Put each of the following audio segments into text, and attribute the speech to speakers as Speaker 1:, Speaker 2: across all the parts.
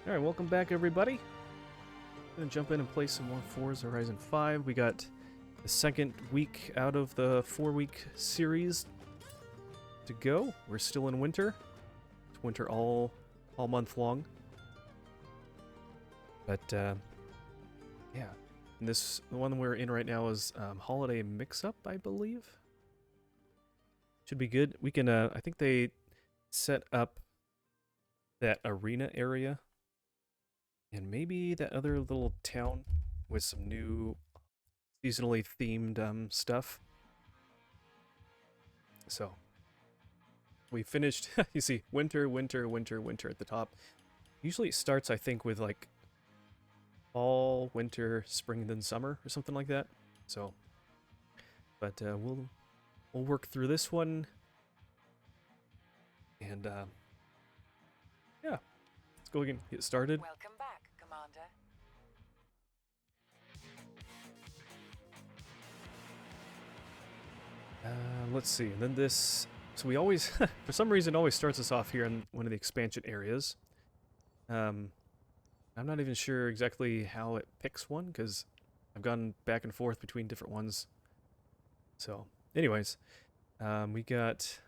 Speaker 1: Alright, welcome back everybody. Gonna jump in and play some more Forza Horizon 5. We got the second week out of the 4-week series to go. We're still in winter. It's winter all month long. But yeah. And the one we're in right now is Holiday Mix-Up, I believe. Should be good. We can I think they set up that arena area. And maybe that other little town with some new seasonally themed stuff. So, we finished, you see, winter, winter, winter, winter at the top. Usually it starts, I think, with like fall, winter, spring, then summer, or something like that. So, but we'll work through this one. And yeah, let's go and get started.
Speaker 2: Welcome back, Commander.
Speaker 1: Let's see, and then this, so we always, for some reason, always starts us off here in one of the expansion areas. I'm not even sure exactly how it picks one, because I've gone back and forth between different ones. So, anyways, we got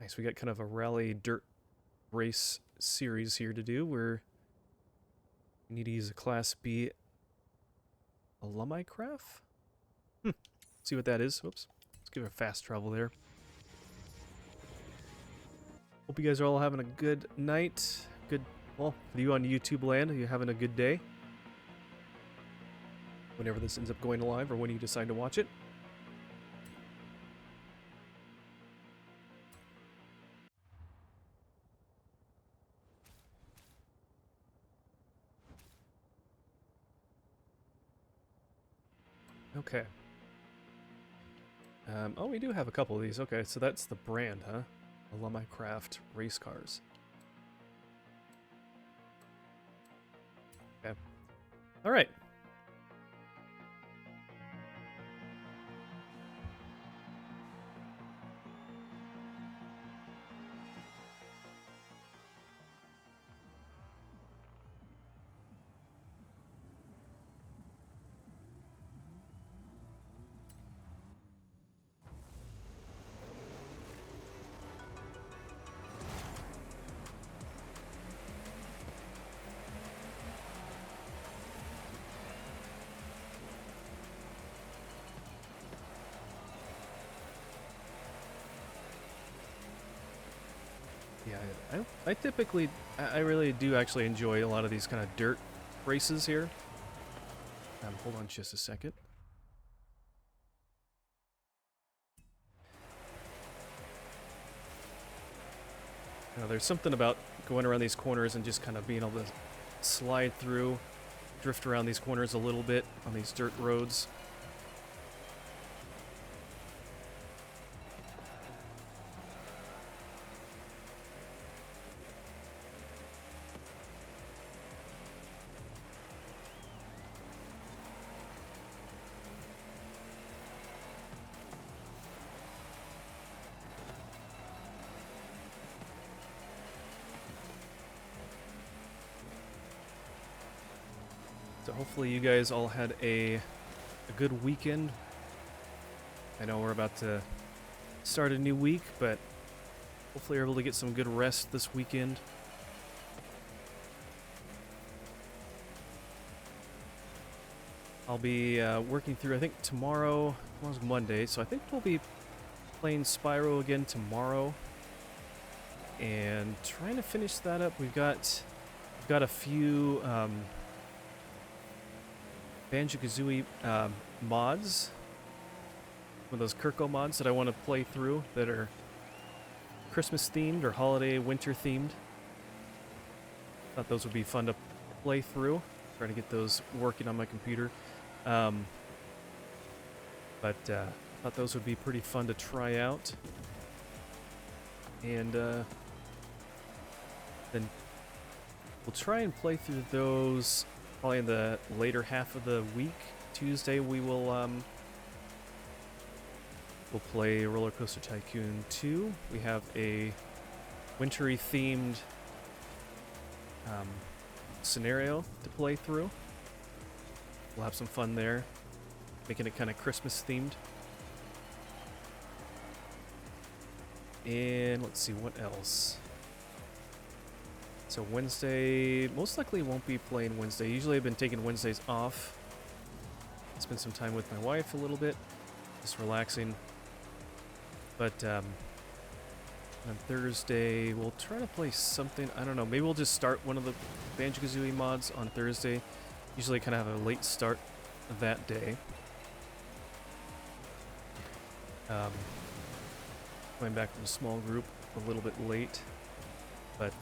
Speaker 1: kind of a rally dirt race series here to do, where we need to use a Class B alumni craft? See what that is. Whoops. Let's give it a fast travel there. Hope you guys are all having a good night. Well, for you on YouTube land, you're having a good day. Whenever this ends up going live or when you decide to watch it. Okay. Oh, we do have a couple of these. Okay, so that's the brand, huh? Alumni Craft race cars. Okay. All right. Yeah, I really do actually enjoy a lot of these kind of dirt races here. Hold on just a second. There's something about going around these corners and just kind of being able to slide through, drift around these corners a little bit on these dirt roads. So hopefully you guys all had a good weekend. I know we're about to start a new week, but hopefully you're able to get some good rest this weekend. I'll be working through, I think tomorrow's Monday, so I think we'll be playing Spyro again tomorrow. And trying to finish that up. We've got a few Banjo-Kazooie mods, one of those Kirko mods that I want to play through that are Christmas themed or holiday winter themed. Thought those would be fun to play through. Trying to get those working on my computer. But thought those would be pretty fun to try out. And then we'll try and play through those probably in the later half of the week. Tuesday we will we'll play Roller Coaster Tycoon 2. We have a wintry themed scenario to play through. We'll have some fun there, making it kind of Christmas themed. And let's see, what else? So Wednesday, most likely won't be playing Wednesday. Usually I've been taking Wednesdays off. Spend some time with my wife a little bit, just relaxing. But on Thursday, we'll try to play something. I don't know, maybe we'll just start one of the Banjo-Kazooie mods on Thursday. Usually kind of have a late start that day. Going back from a small group a little bit late. But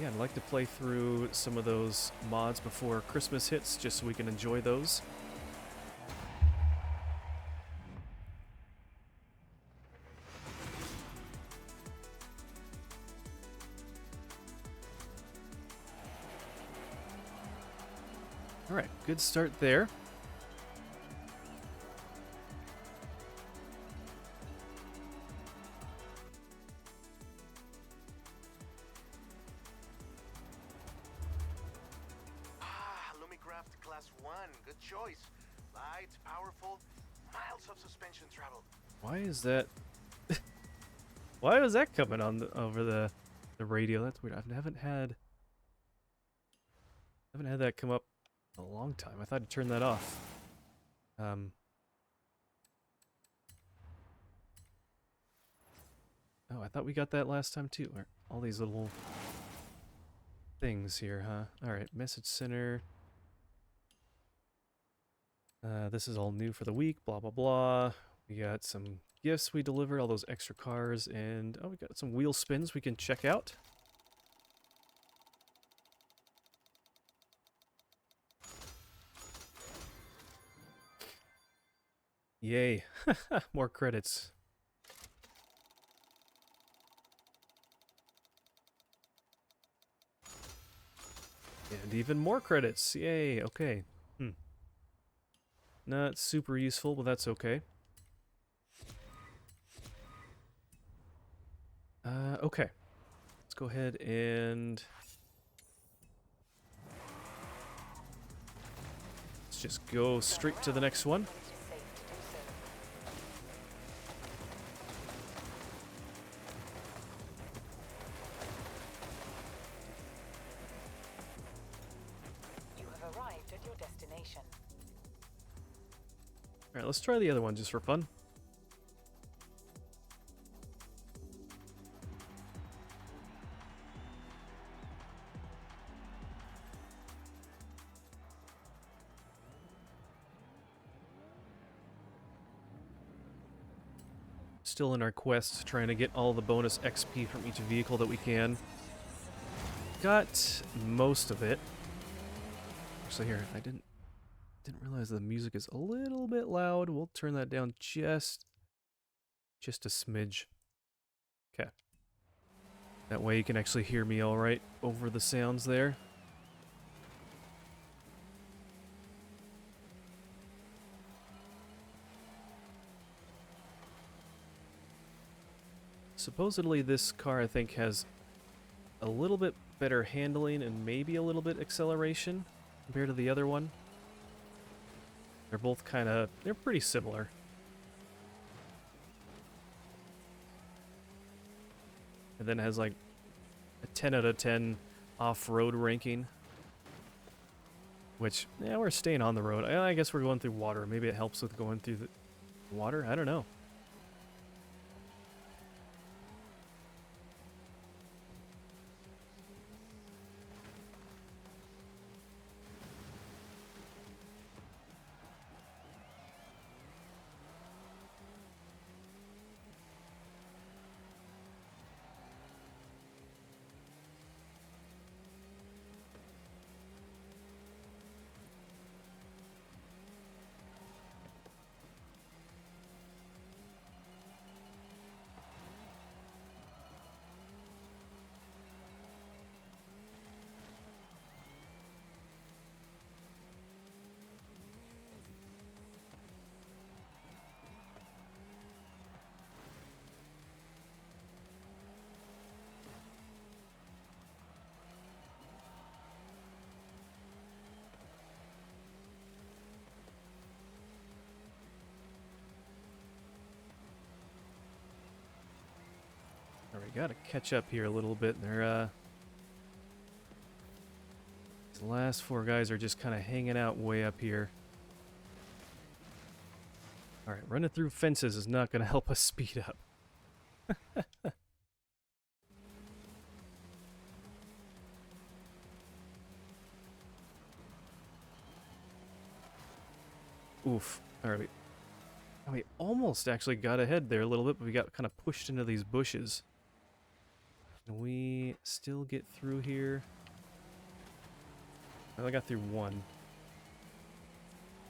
Speaker 1: yeah, I'd like to play through some of those mods before Christmas hits, just so we can enjoy those. Alright, good start there.
Speaker 2: Class 1, good choice. Light, powerful, miles of suspension travel.
Speaker 1: Why is that? Why was that coming on over the radio? That's weird. I haven't had that come up in a long time. I thought I'd turn that off. Oh, I thought we got that last time too. All these little things here, huh? All right, message center. This is all new for the week, blah, blah, blah. We got some gifts we delivered, all those extra cars, and oh, we got some wheel spins we can check out. Yay. More credits. And even more credits. Yay, okay. Not super useful, but that's okay. Okay. Let's go ahead and... let's just go straight to the next one.
Speaker 3: You have arrived at your destination.
Speaker 1: Alright, let's try the other one just for fun. Still in our quest, trying to get all the bonus XP from each vehicle that we can. Got most of it. Actually, here, I didn't realize the music is a little bit loud. We'll turn that down just a smidge. Okay. That way you can actually hear me all right over the sounds there. Supposedly this car, I think, has a little bit better handling and maybe a little bit acceleration compared to the other one. They're both they're pretty similar. And then it has like a 10 out of 10 off-road ranking. Which, yeah, we're staying on the road. I guess we're going through water. Maybe it helps with going through the water? I don't know. we gotta catch up here a little bit. They're, these last 4 guys are just kind of hanging out way up here. Alright, running through fences is not gonna help us speed up. Oof. Alright. We almost actually got ahead there a little bit, but we got kind of pushed into these bushes. Can we still get through here? Well, I got through one.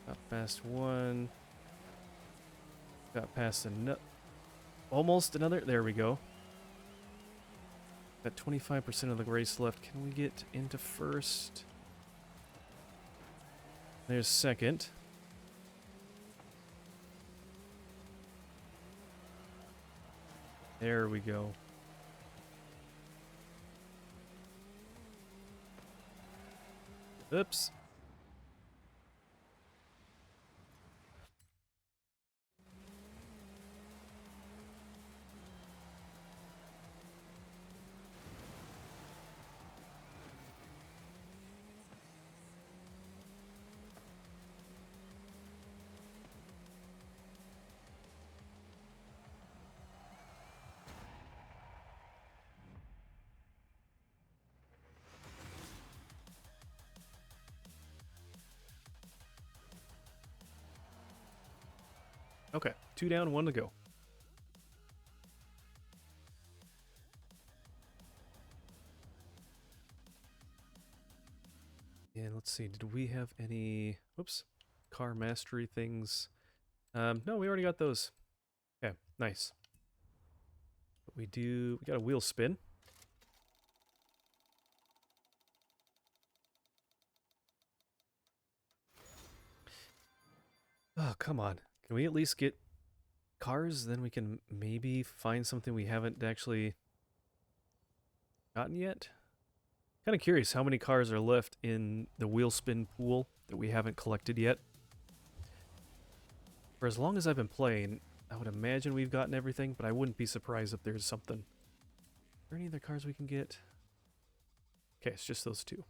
Speaker 1: Got past one. Got past another. Almost another. There we go. Got 25% of the race left. Can we get into first? There's second. There we go. Oops. Okay, 2 down, 1 to go. And let's see, did we have any, whoops, car mastery things? No, we already got those. Okay, nice. But we got a wheel spin. Oh, come on. Can we at least get cars? Then we can maybe find something we haven't actually gotten yet. Kind of curious how many cars are left in the wheel spin pool that we haven't collected yet. For as long as I've been playing, I would imagine we've gotten everything, but I wouldn't be surprised if there's something. Are there any other cars we can get? Okay, it's just those 2.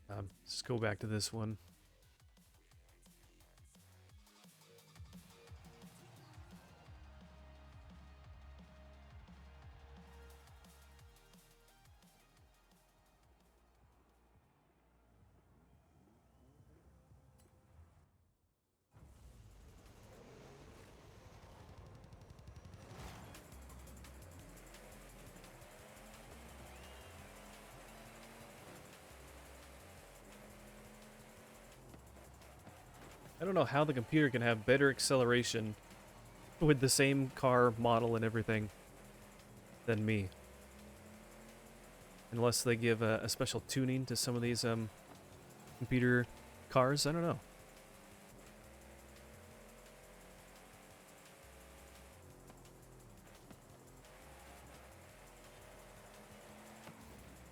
Speaker 1: Let's go back to this one. I don't know how the computer can have better acceleration with the same car model and everything than me. Unless they give a special tuning to some of these computer cars, I don't know.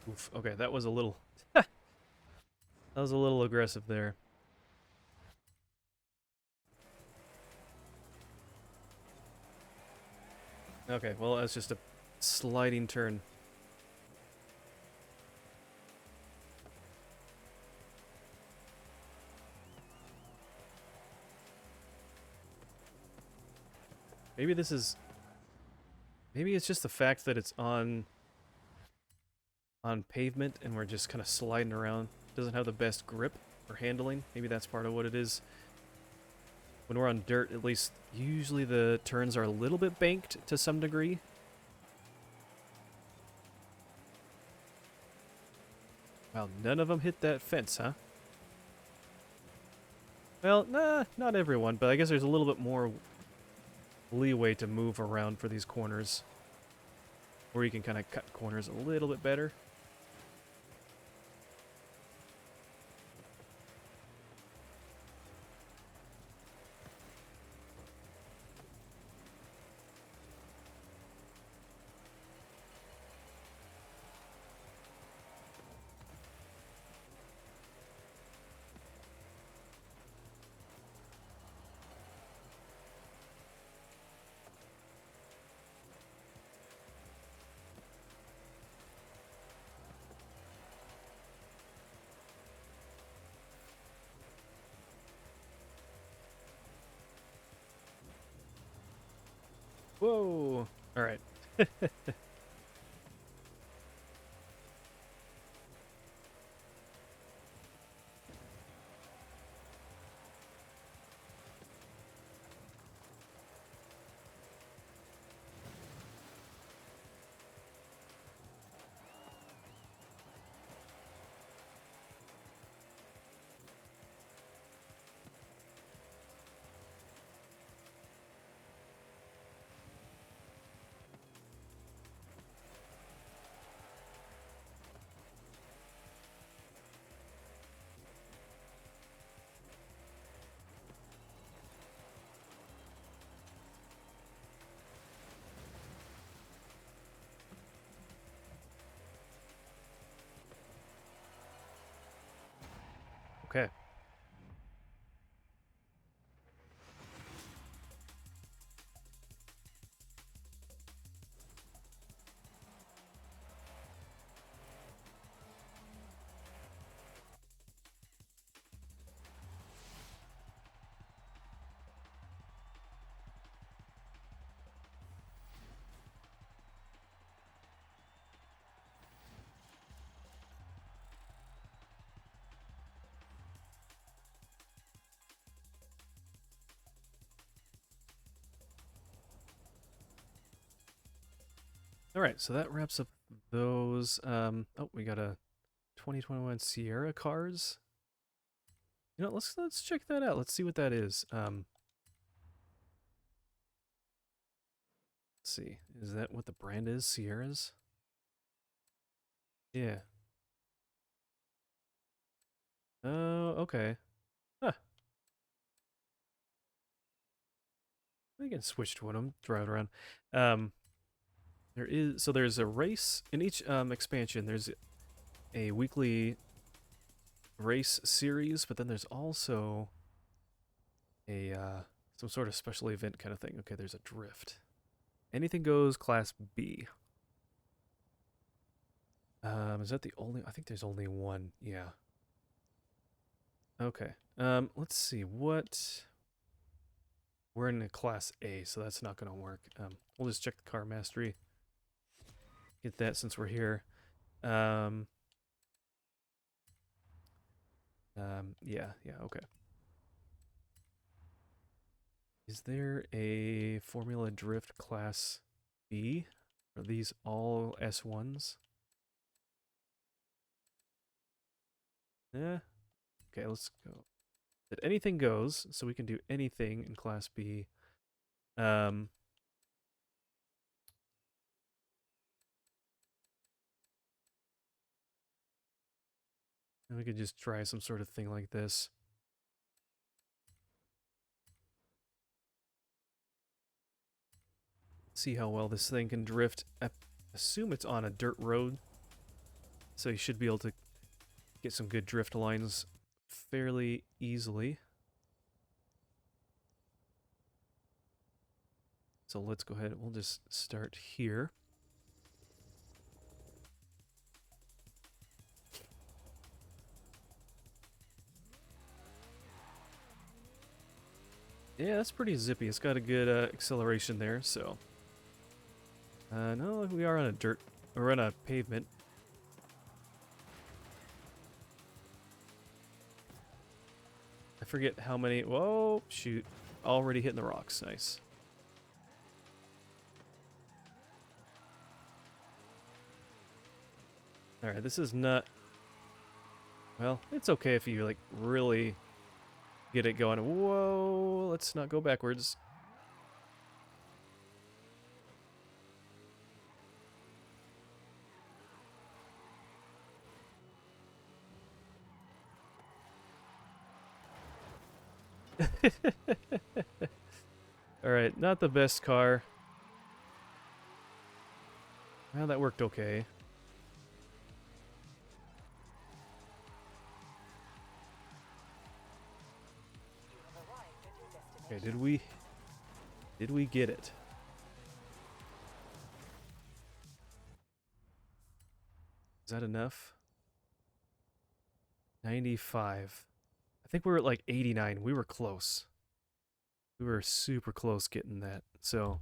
Speaker 1: Oof, okay, that was a little that was a little aggressive there. Okay, well, that's just a sliding turn. Maybe this is... Maybe it's just the fact that it's on pavement and we're just kind of sliding around. Doesn't have the best grip or handling. Maybe that's part of what it is. When we're on dirt, at least, usually the turns are a little bit banked to some degree. Wow, none of them hit that fence, huh? Well, nah, not everyone, but I guess there's a little bit more leeway to move around for these corners. Where you can kind of cut corners a little bit better. Whoa! Alright. Okay. Alright, so that wraps up those. Oh, we got a 2021 Sierra cars. You know, let's check that out. Let's see what that is. Let's see. Is that what the brand is? Sierras? Yeah. Oh, okay. Huh. I can switch to one of them, drive around. Um, there's a race in each expansion. There's a weekly race series, but then there's also a some sort of special event kind of thing. Okay, there's a drift. Anything goes class B. Is that the only? I think there's only one. Yeah. Okay. Let's see what. We're in a class A, so that's not gonna work. We'll just check the car mastery. Get that since we're here. Um. Yeah. Okay. Is there a Formula Drift class B? Are these all S1s? Yeah. Okay, let's go. That anything goes, so we can do anything in class B. Um, and we could just try some sort of thing like this. See how well this thing can drift. I assume it's on a dirt road, so you should be able to get some good drift lines fairly easily. So let's go ahead. We'll just start here. Yeah, that's pretty zippy. It's got a good acceleration there, so. No, we are on a dirt, or on a pavement. I forget how many. Whoa, shoot. Already hitting the rocks. Nice. Alright, this is not. Well, it's okay if you, like, really get it going. Whoa, let's not go backwards. Alright, not the best car. Well, that worked okay. Okay, did we get it? Is that enough? 95. I think we were at like 89. We were close. We were super close getting that. So,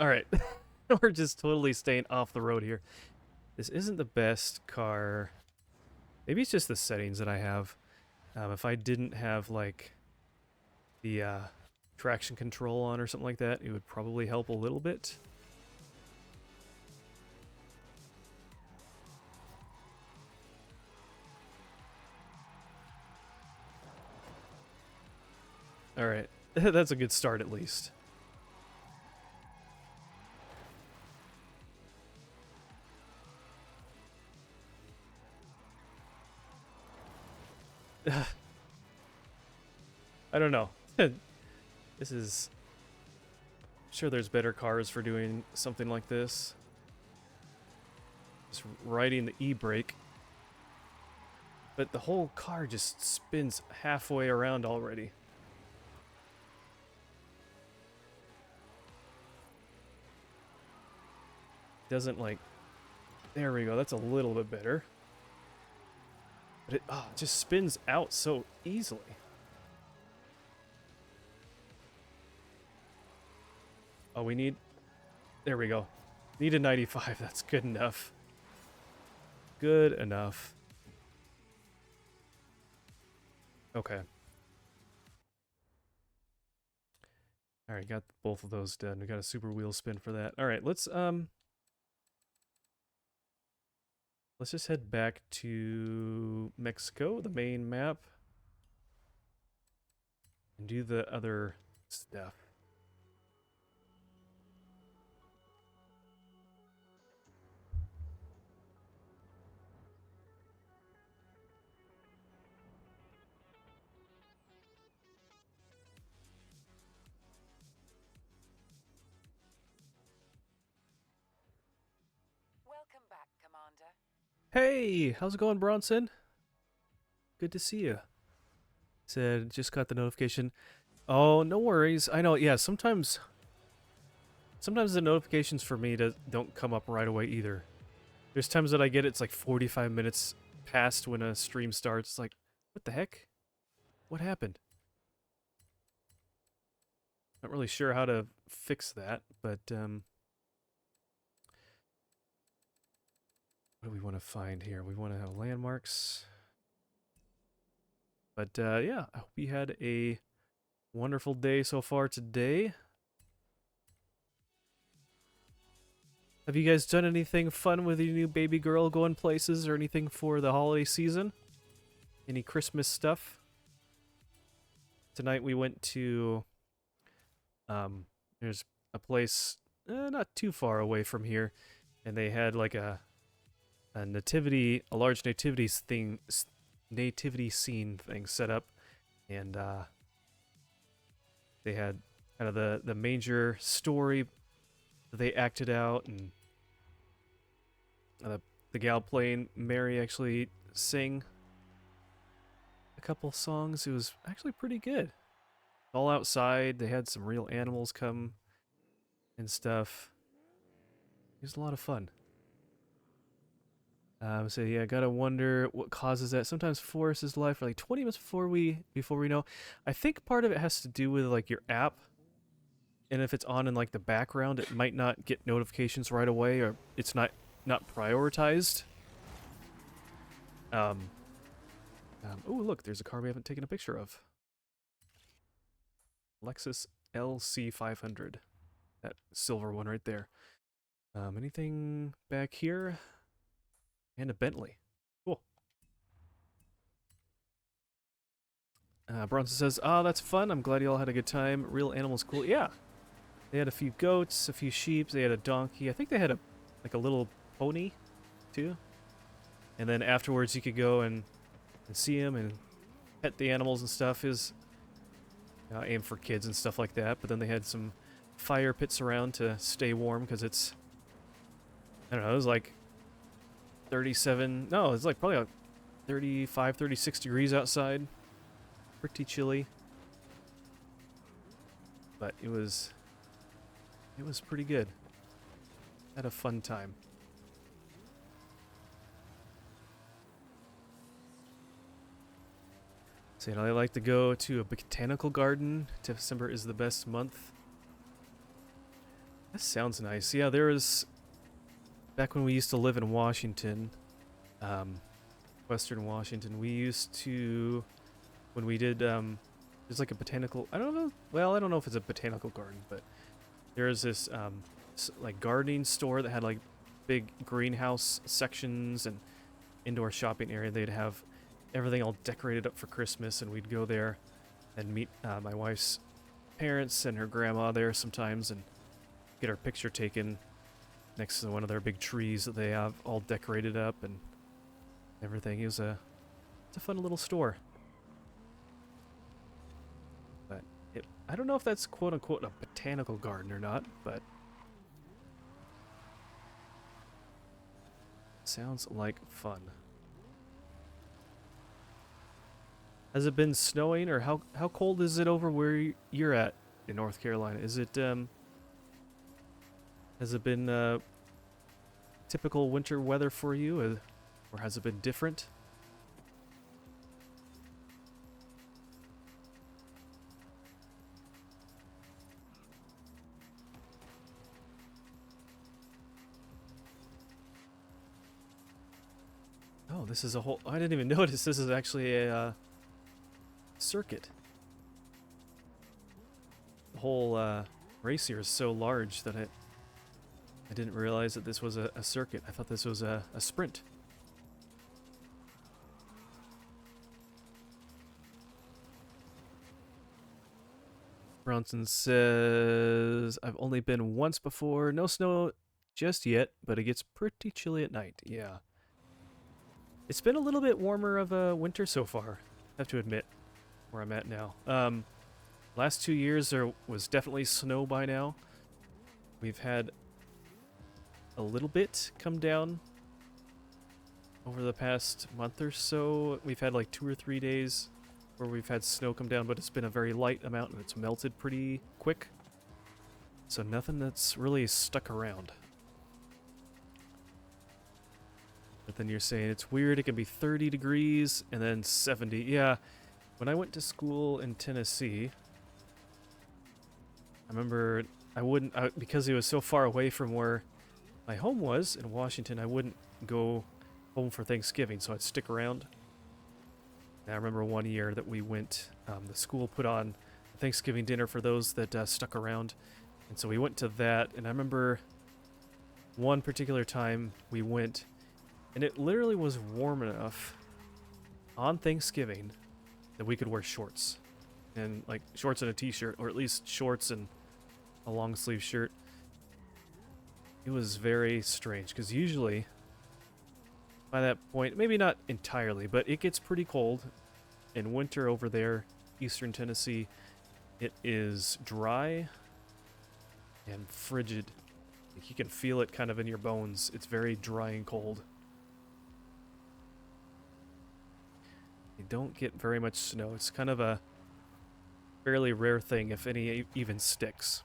Speaker 1: Alright. We're just totally staying off the road here. This isn't the best car. Maybe it's just the settings that I have. If I didn't have, like, the traction control on or something like that, it would probably help a little bit. Alright. That's a good start, at least. I don't know. This is... I'm sure there's better cars for doing something like this. Just riding the e-brake. But the whole car just spins halfway around already. Doesn't like... There we go, that's a little bit better. But it just spins out so easily. Oh, we need... There we go. Need a 95, that's good enough. Good enough. Okay. Alright, got both of those done. We got a super wheel spin for that. Alright, let's just head back to Mexico, the main map. And do the other stuff.
Speaker 3: Welcome back, Commander.
Speaker 1: Hey, how's it going, Bronson? Good to see you. Said, just got the notification. Oh, no worries. I know, yeah, sometimes the notifications for me don't come up right away either. There's times that I get it's like 45 minutes past when a stream starts. It's like, what the heck? What happened? Not really sure how to fix that, but what do we want to find here? We want to have landmarks. But yeah, I hope you had a wonderful day so far today. Have you guys done anything fun with your new baby girl, going places or anything for the holiday season? Any Christmas stuff? Tonight we went to there's a place not too far away from here, and they had like a large nativity scene thing set up, and they had kind of the manger story that they acted out, and the gal playing Mary actually sang a couple songs. It was actually pretty good. All outside, they had some real animals come and stuff. It was a lot of fun. So yeah, gotta wonder what causes that. Sometimes Forest is live for like 20 minutes before we know. I think part of it has to do with like your app, and if it's on in like the background, it might not get notifications right away, or it's not prioritized. Oh look, there's a car we haven't taken a picture of. Lexus LC500, that silver one right there. Anything back here? And a Bentley. Cool. Bronson says, that's fun. I'm glad you all had a good time. Real animals cool. Yeah. They had a few goats, a few sheep. They had a donkey. I think they had a little pony, too. And then afterwards you could go and see them and pet the animals and stuff. Is aimed for kids and stuff like that. But then they had some fire pits around to stay warm because it's, I don't know, it was like 37, no, it's like probably like 35, 36 degrees outside. Pretty chilly. But it was pretty good. Had a fun time. So, I like to go to a botanical garden. December is the best month. That sounds nice. Yeah, there was back when we used to live in Washington, um, Western Washington. We used to when we did there's like a botanical. I don't know. Well, I don't know if it's a botanical garden, but there's this like gardening store that had like big greenhouse sections and indoor shopping area. They'd have everything all decorated up for Christmas, and we'd go there and meet my wife's parents and her grandma there sometimes, and get our picture taken next to one of their big trees that they have all decorated up and everything. It's a fun little store. But I don't know if that's quote unquote a botanical garden or not, but sounds like fun. Has it been snowing, or how cold is it over where you're at in North Carolina? Is it has it been typical winter weather for you, or has it been different? Oh, this is a whole... I didn't even notice this is actually a circuit. The whole race here is so large that I didn't realize that this was a circuit. I thought this was a sprint. Bronson says, I've only been once before. No snow just yet, but it gets pretty chilly at night. Yeah. It's been a little bit warmer of a winter so far, I have to admit, where I'm at now. Last 2 years there was definitely snow by now. We've had a little bit come down over the past month or so. We've had like 2 or 3 days where we've had snow come down, but it's been a very light amount and it's melted pretty quick. So nothing that's really stuck around. But then you're saying it's weird, it can be 30 degrees and then 70. Yeah, when I went to school in Tennessee, I remember because it was so far away from where my home was in Washington, I wouldn't go home for Thanksgiving, so I'd stick around. And I remember one year that we went, the school put on a Thanksgiving dinner for those that stuck around. And so we went to that, and I remember one particular time we went, and it literally was warm enough on Thanksgiving that we could wear shorts. And like shorts and a t-shirt, or at least shorts and a long sleeve shirt. It was very strange, because usually by that point, maybe not entirely, but it gets pretty cold in winter over there, eastern Tennessee. It is dry and frigid. Like you can feel it kind of in your bones. It's very dry and cold. You don't get very much snow. It's kind of a fairly rare thing, if any even sticks.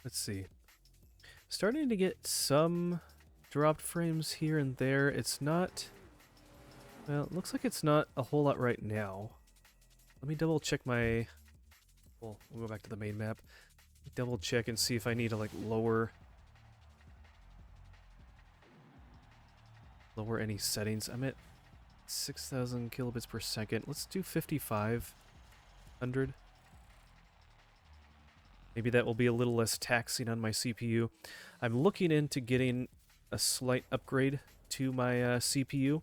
Speaker 1: Let's see. Starting to get some dropped frames here and there. It's not... Well, it looks like it's not a whole lot right now. Let me double check my... Well, we'll go back to the main map. Double check and see if I need to like lower any settings. I'm at 6,000 kilobits per second. Let's do 5,500. Maybe that will be a little less taxing on my CPU. I'm looking into getting a slight upgrade to my CPU.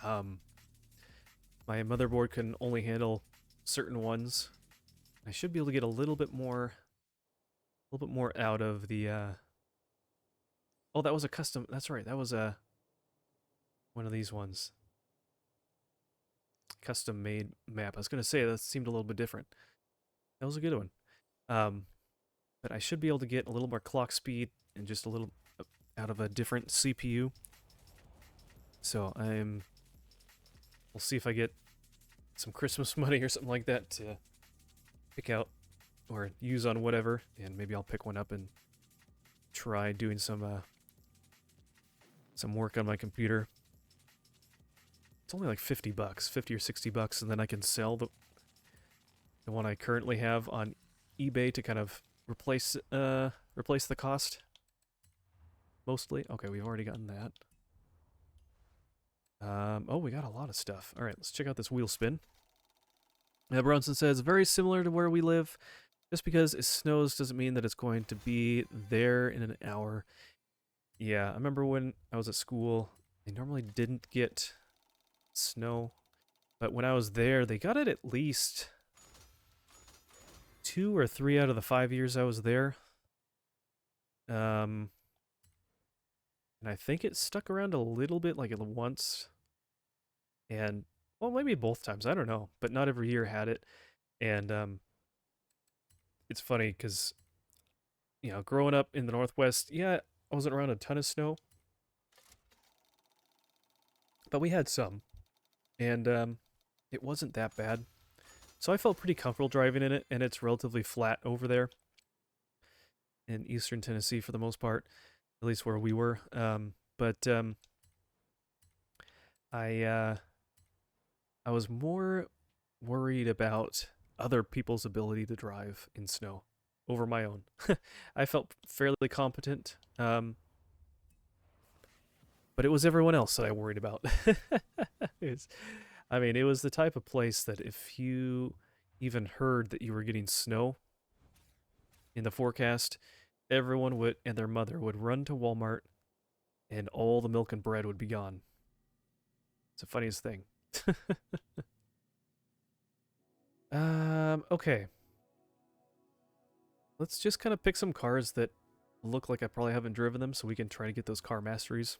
Speaker 1: My motherboard can only handle certain ones. I should be able to get a little bit more out of the. Oh, that was a custom. That's right. That was a one of these ones. Custom made map. I was gonna say that seemed a little bit different. That was a good one. But I should be able to get a little more clock speed and just a little out of a different CPU. So we'll see if I get some Christmas money or something like that to pick out or use on whatever, and maybe I'll pick one up and try doing some work on my computer. It's only like 50 bucks, 50 or 60 bucks, and then I can sell the one I currently have on eBay to kind of replace the cost. Mostly. Okay, we've already gotten that. Oh, we got a lot of stuff. All right, let's check out this wheel spin. Bronson says, very similar to where we live. Just because it snows doesn't mean that it's going to be there in an hour. Yeah, I remember when I was at school, they normally didn't get snow. But when I was there, they got it at least 2 or 3 out of the 5 years I was there. And I think it stuck around a little bit, like once. And, well, maybe both times, I don't know. But not every year had it. And, it's funny because, you know, growing up in the Northwest, yeah, I wasn't around a ton of snow. But we had some. And, it wasn't that bad. So I felt pretty comfortable driving in it, and it's relatively flat over there in eastern Tennessee for the most part, at least where we were. I was more worried about other people's ability to drive in snow over my own. I felt fairly competent, but it was everyone else that I worried about. It was the type of place that if you even heard that you were getting snow in the forecast, everyone would and their mother would run to Walmart and all the milk and bread would be gone. It's the funniest thing. Okay. Let's just kind of pick some cars that look like I probably haven't driven them so we can try to get those car masteries.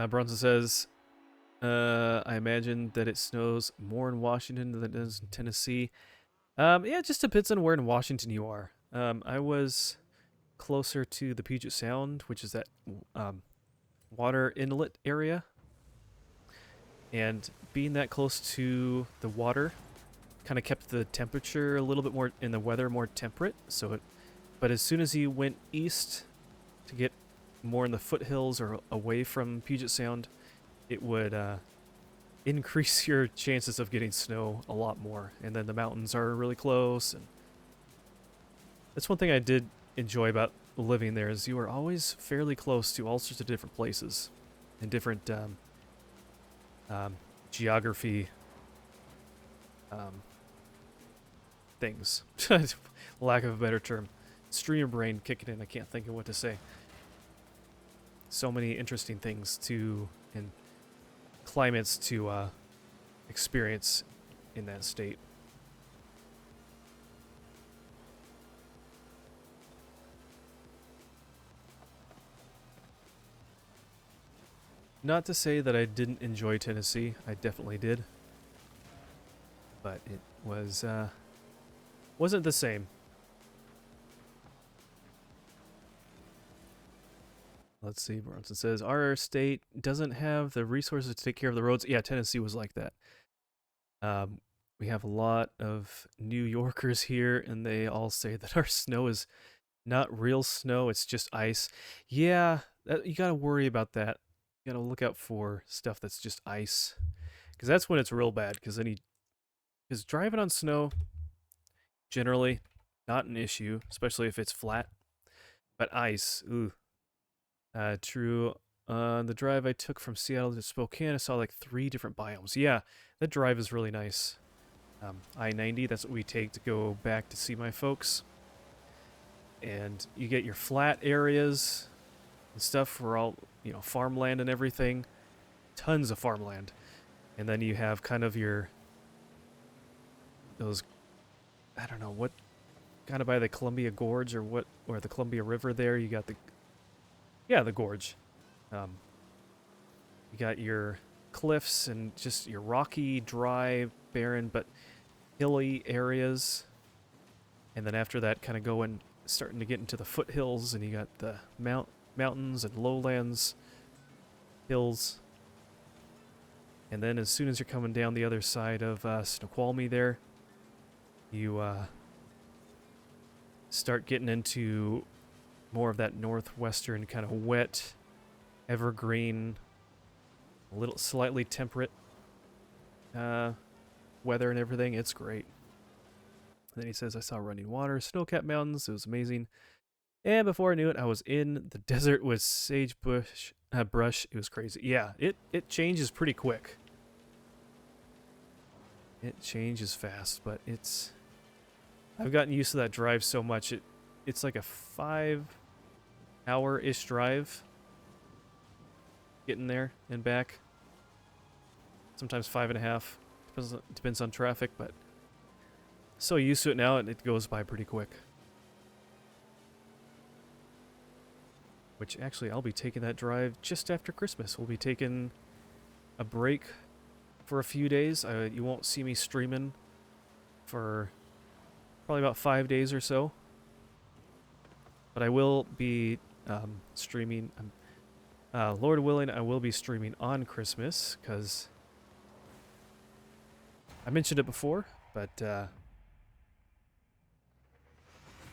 Speaker 1: Bronson says, I imagine that it snows more in Washington than it does in Tennessee. Yeah, it just depends on where in Washington you are. I was closer to the Puget Sound, which is that water inlet area. And being that close to the water kind of kept the temperature a little bit more, in the weather, more temperate. But as soon as you went east to get more in the foothills or away from Puget Sound, it would increase your chances of getting snow a lot more. And then the mountains are really close. And that's one thing I did enjoy about living there, is you were always fairly close to all sorts of different places and different geography things. Lack of a better term. Stream brain kicking in, I can't think of what to say. So many interesting things and climates to experience in that state. Not to say that I didn't enjoy Tennessee, I definitely did. But it wasn't the same. Let's see, Bronson says, our state doesn't have the resources to take care of the roads. Yeah, Tennessee was like that. We have a lot of New Yorkers here, and they all say that our snow is not real snow, it's just ice. Yeah, you gotta worry about that. You gotta look out for stuff that's just ice. Because that's when it's real bad, because driving on snow, generally, not an issue, especially if it's flat. But ice, ooh. True. On the drive I took from Seattle to Spokane, I saw like 3 different biomes. Yeah, that drive is really nice. I-90, that's what we take to go back to see my folks. And you get your flat areas and stuff for all, farmland and everything. Tons of farmland. And then you have kind of those, I don't know, what, kind of by the Columbia Gorge or the Columbia River there, you got the gorge. You got your cliffs and just your rocky, dry, barren, but hilly areas. And then after that, kind of starting to get into the foothills, and you got the mountains and lowlands, hills. And then as soon as you're coming down the other side of Snoqualmie there, you start getting into more of that northwestern kind of wet, evergreen, a little slightly temperate weather and everything. It's great. And then he says, I saw running water, snow-capped mountains. It was amazing. And before I knew it, I was in the desert with sagebrush brush. It was crazy. Yeah, it changes pretty quick. It changes fast, but it's... I've gotten used to that drive so much. It's like a 5-hour-ish drive getting there and back. Sometimes 5.5. Depends on traffic, but so used to it now, and it goes by pretty quick. Which actually, I'll be taking that drive just after Christmas. We'll be taking a break for a few days. You won't see me streaming for probably about 5 days or so. But I will be streaming. Lord willing, I will be streaming on Christmas, because I mentioned it before, but I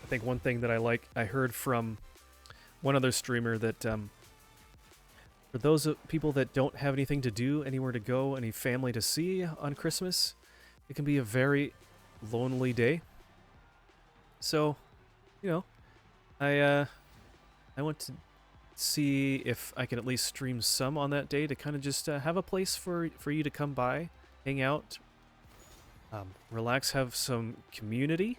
Speaker 1: think one thing that I heard from one other streamer that for those people that don't have anything to do, anywhere to go, any family to see on Christmas, it can be a very lonely day. So, you know, I want to see if I can at least stream some on that day to kind of just have a place for you to come by, hang out, relax, have some community,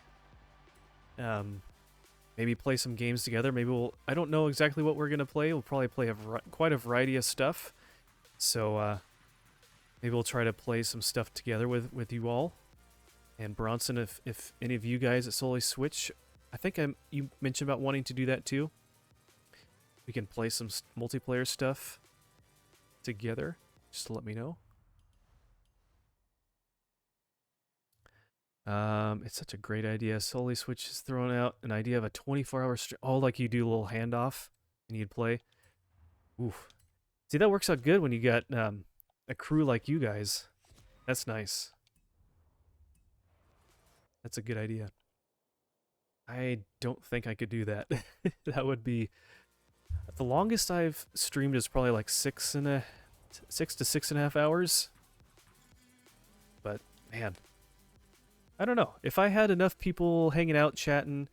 Speaker 1: maybe play some games together. Maybe I don't know exactly what we're going to play. We'll probably play quite a variety of stuff. So maybe we'll try to play some stuff together with you all. And Bronson, if any of you guys at Solely Switch, I think you mentioned about wanting to do that too. We can play some multiplayer stuff together. Just let me know. It's such a great idea. Solely Switch is throwing out an idea of a 24-hour stream. Oh, like you do a little handoff and you'd play. Oof. See, that works out good when you got a crew like you guys. That's nice. That's a good idea. I don't think I could do that. That would be... The longest I've streamed is probably like 6 to 6.5 hours. But, man... I don't know. If I had enough people hanging out, chatting,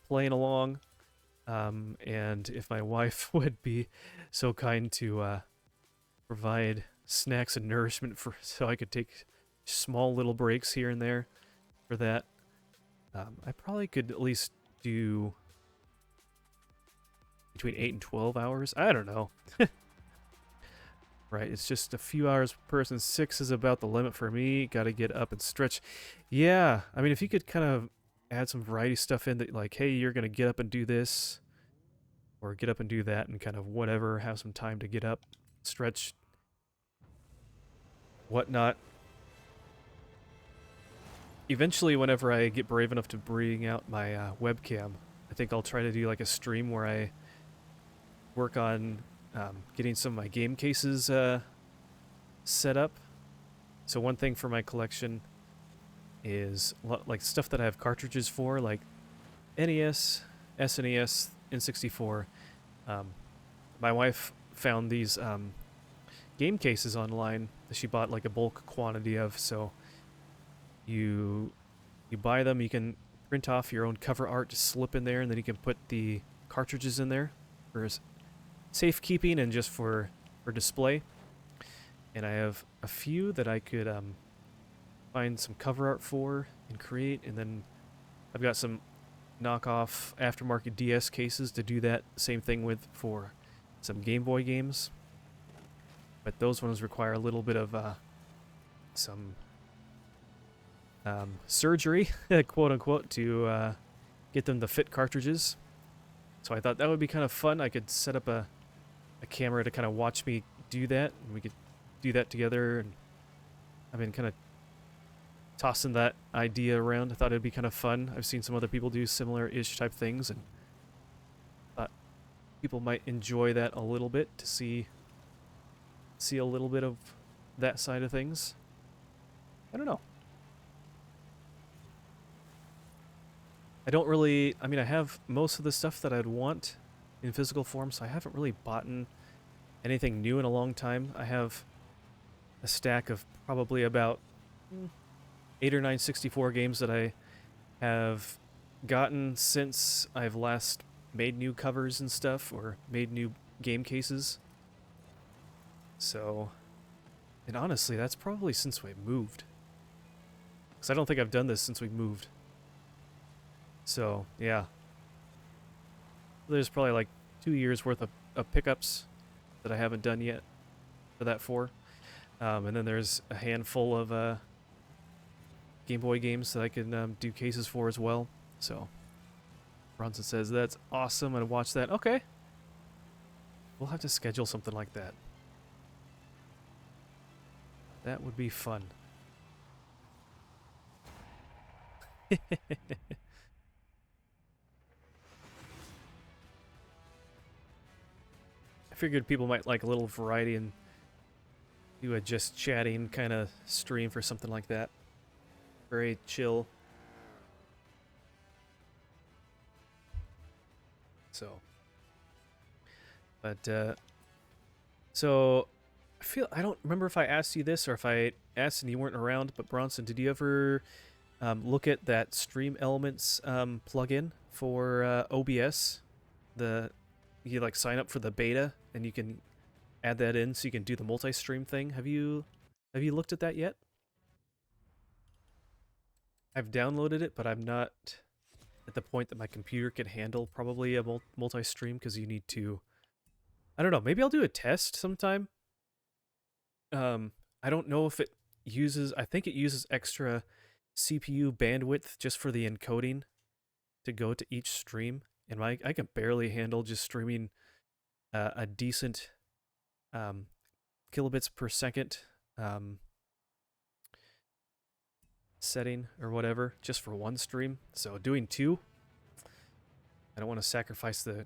Speaker 1: playing along, and if my wife would be so kind to provide snacks and nourishment so I could take small little breaks here and there for that, I probably could at least do between 8 and 12 hours. I don't know. Right, it's just a few hours per person. 6 is about the limit for me. Got to get up and stretch. Yeah, I mean, if you could kind of add some variety stuff in that, like, hey, you're going to get up and do this, or get up and do that, and kind of whatever, have some time to get up, stretch, whatnot. Eventually, whenever I get brave enough to bring out my webcam, I think I'll try to do like a stream where I work on getting some of my game cases set up. So one thing for my collection is like stuff that I have cartridges for, like NES, SNES, N64. My wife found these game cases online that she bought like a bulk quantity of. So you buy them, you can print off your own cover art to slip in there, and then you can put the cartridges in there for safekeeping and just for display. And I have a few that I could find some cover art for and create, and then I've got some knockoff aftermarket DS cases to do that same thing with for some Game Boy games. But those ones require a little bit of some surgery, quote unquote, to get them to fit cartridges. So I thought that would be kind of fun. I could set up a camera to kind of watch me do that, and we could do that together. And I've been kind of tossing that idea around. I thought it'd be kind of fun. I've seen some other people do similar-ish type things, and thought people might enjoy that a little bit, to see a little bit of that side of things. I don't know. I don't really, I mean, I have most of the stuff that I'd want in physical form, so I haven't really bought anything new in a long time. I have a stack of probably about 8 or 9 64 games that I have gotten since I've last made new covers and stuff, or made new game cases. So, and honestly, that's probably since we moved. Because I don't think I've done this since we moved. So, yeah. There's probably like 2 years worth of pickups that I haven't done yet for that for. And then there's a handful of Game Boy games that I can do cases for as well. So, Bronson says, that's awesome, I'd watch that. Okay. We'll have to schedule something like that. That would be fun. I figured people might like a little variety and do a just chatting kind of stream for something like that. Very chill. So, but so I don't remember if I asked you this or if I asked and you weren't around, but Bronson, did you ever look at that Stream Elements plugin for OBS? You like sign up for the beta and you can add that in so you can do the multi-stream thing. Have you looked at that yet? I've downloaded it, but I'm not at the point that my computer can handle probably a multi-stream, because you need to, I don't know, maybe I'll do a test sometime. I don't know if it uses, I think it uses extra CPU bandwidth just for the encoding to go to each stream, and I can barely handle just streaming a decent kilobits per second setting or whatever just for one stream. So doing two, I don't want to sacrifice the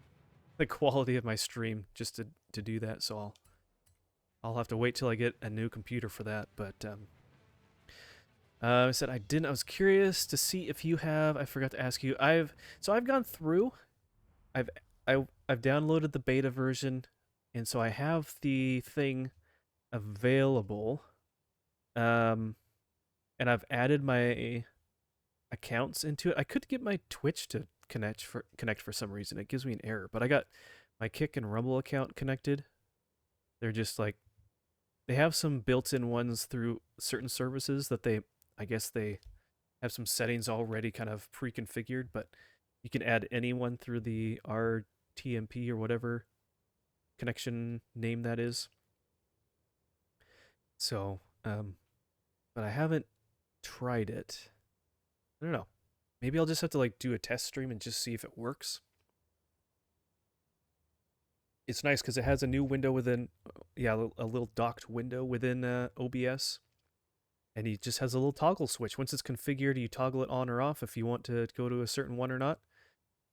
Speaker 1: quality of my stream just to do that. So I'll have to wait till I get a new computer for that. But I said I didn't. I was curious to see if you have. I forgot to ask you. I've gone through. I've downloaded the beta version, and so I have the thing available. And I've added my accounts into it. I could get my Twitch to connect for some reason. It gives me an error, but I got my Kick and Rumble account connected. They're just like, they have some built-in ones through certain services that I guess they have some settings already kind of pre-configured, but you can add anyone through the RTMP or whatever connection name that is. So, but I haven't tried it. I don't know. Maybe I'll just have to like do a test stream and just see if it works. It's nice because it has a new window within, yeah, a little docked window within OBS. And it just has a little toggle switch. Once it's configured, you toggle it on or off if you want to go to a certain one or not.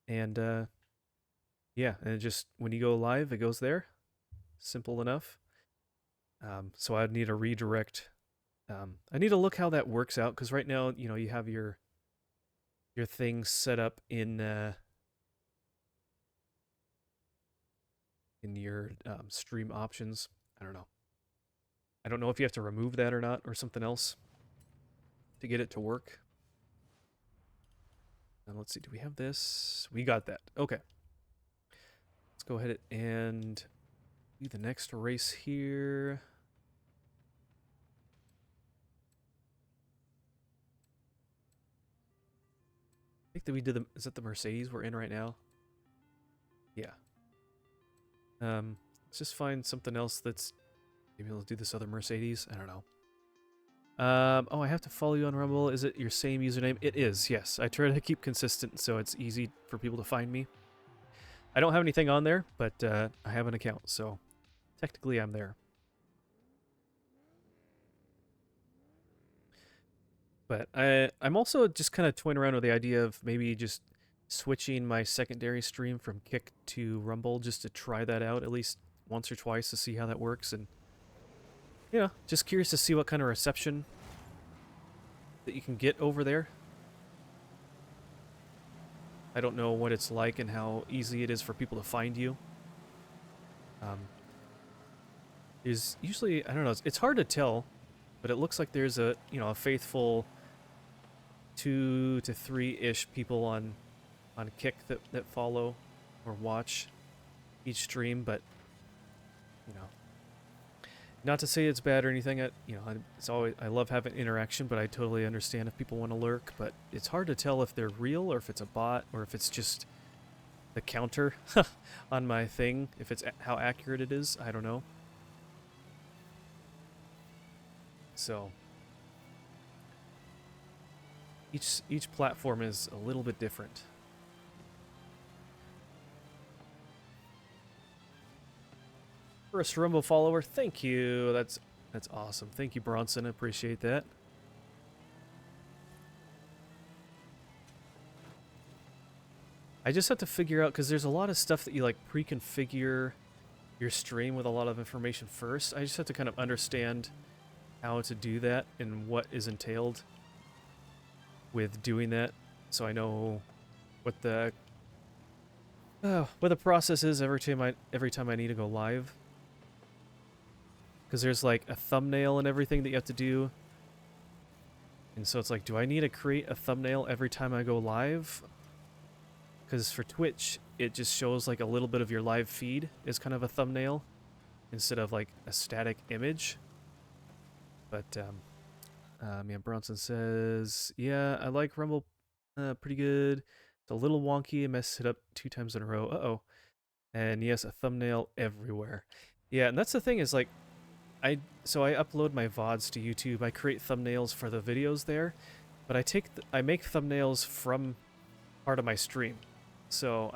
Speaker 1: And yeah, and it just, when you go live, it goes there. Simple enough. So I'd need a redirect. I need to look how that works out, because right now, you know, you have your things set up in your stream options. I don't know. I don't know if you have to remove that or not, or something else to get it to work. And let's see, do we have this? We got that. Okay. Let's go ahead and do the next race here. I think that we did is that the Mercedes we're in right now? Yeah. Let's just find something else that's, maybe we'll do this other Mercedes. I don't know. Oh, I have to follow you on Rumble. Is it your same username? It is, yes. I try to keep consistent so it's easy for people to find me. I don't have anything on there, but I have an account, so technically I'm there. But I'm also just kind of toying around with the idea of maybe just switching my secondary stream from Kick to Rumble, just to try that out at least once or twice to see how that works. And yeah, just curious to see what kind of reception that you can get over there. I don't know what it's like and how easy it is for people to find you. Is usually, I don't know, it's hard to tell, but it looks like there's a, a faithful 2 to 3-ish people on Kick that follow or watch each stream, but you know, not to say it's bad or anything. It's always, I love having interaction, but I totally understand if people want to lurk. But it's hard to tell if they're real or if it's a bot or if it's just the counter on my thing. If it's how accurate it is, I don't know. So each platform is a little bit different. First Rumble follower, thank you. That's awesome. Thank you, Bronson. I appreciate that. I just have to figure out, because there's a lot of stuff that you like pre-configure your stream with a lot of information first. I just have to kind of understand how to do that and what is entailed with doing that, so I know what the process is every time I need to go live. Because there's like a thumbnail and everything that you have to do. And so it's like, do I need to create a thumbnail every time I go live? Because for Twitch, it just shows like a little bit of your live feed is kind of a thumbnail instead of like a static image. But, yeah, Bronson says, yeah, I like Rumble pretty good. It's a little wonky. I messed it up 2 times in a row. Uh-oh. And yes, a thumbnail everywhere. Yeah, and that's the thing is like, so I upload my VODs to YouTube. I create thumbnails for the videos there, but I make thumbnails from part of my stream. So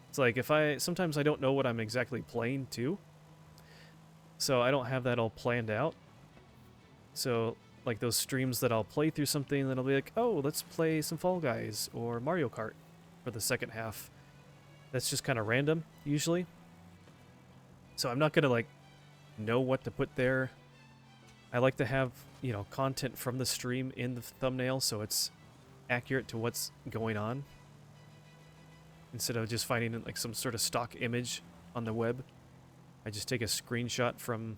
Speaker 1: it's like sometimes I don't know what I'm exactly playing too. So I don't have that all planned out. So like those streams that I'll play through something, then I'll be like, oh, let's play some Fall Guys or Mario Kart for the second half. That's just kind of random usually. So I'm not gonna like know what to put there. I like to have, content from the stream in the thumbnail so it's accurate to what's going on instead of just finding like some sort of stock image on the web. I just take a screenshot from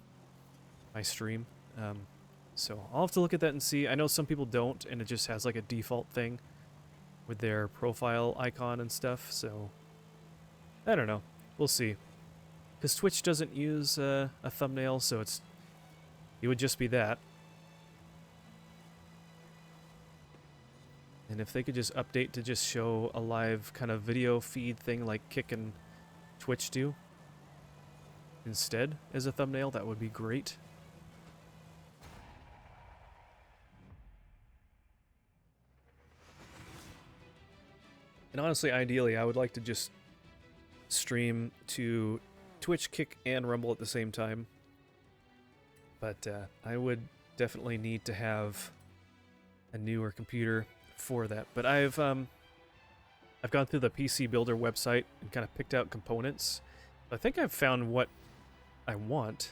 Speaker 1: my stream. So I'll have to look at that and see. I know some people don't, and it just has like a default thing with their profile icon and stuff, so I don't know. We'll see. Because Twitch doesn't use a thumbnail, so it would just be that. And if they could just update to just show a live kind of video feed thing like Kick and Twitch do instead as a thumbnail, that would be great. And honestly, ideally, I would like to just stream to Twitch, Kick, and Rumble at the same time. But I would definitely need to have a newer computer for that. But I've gone through the PC Builder website and kind of picked out components. I think I've found what I want.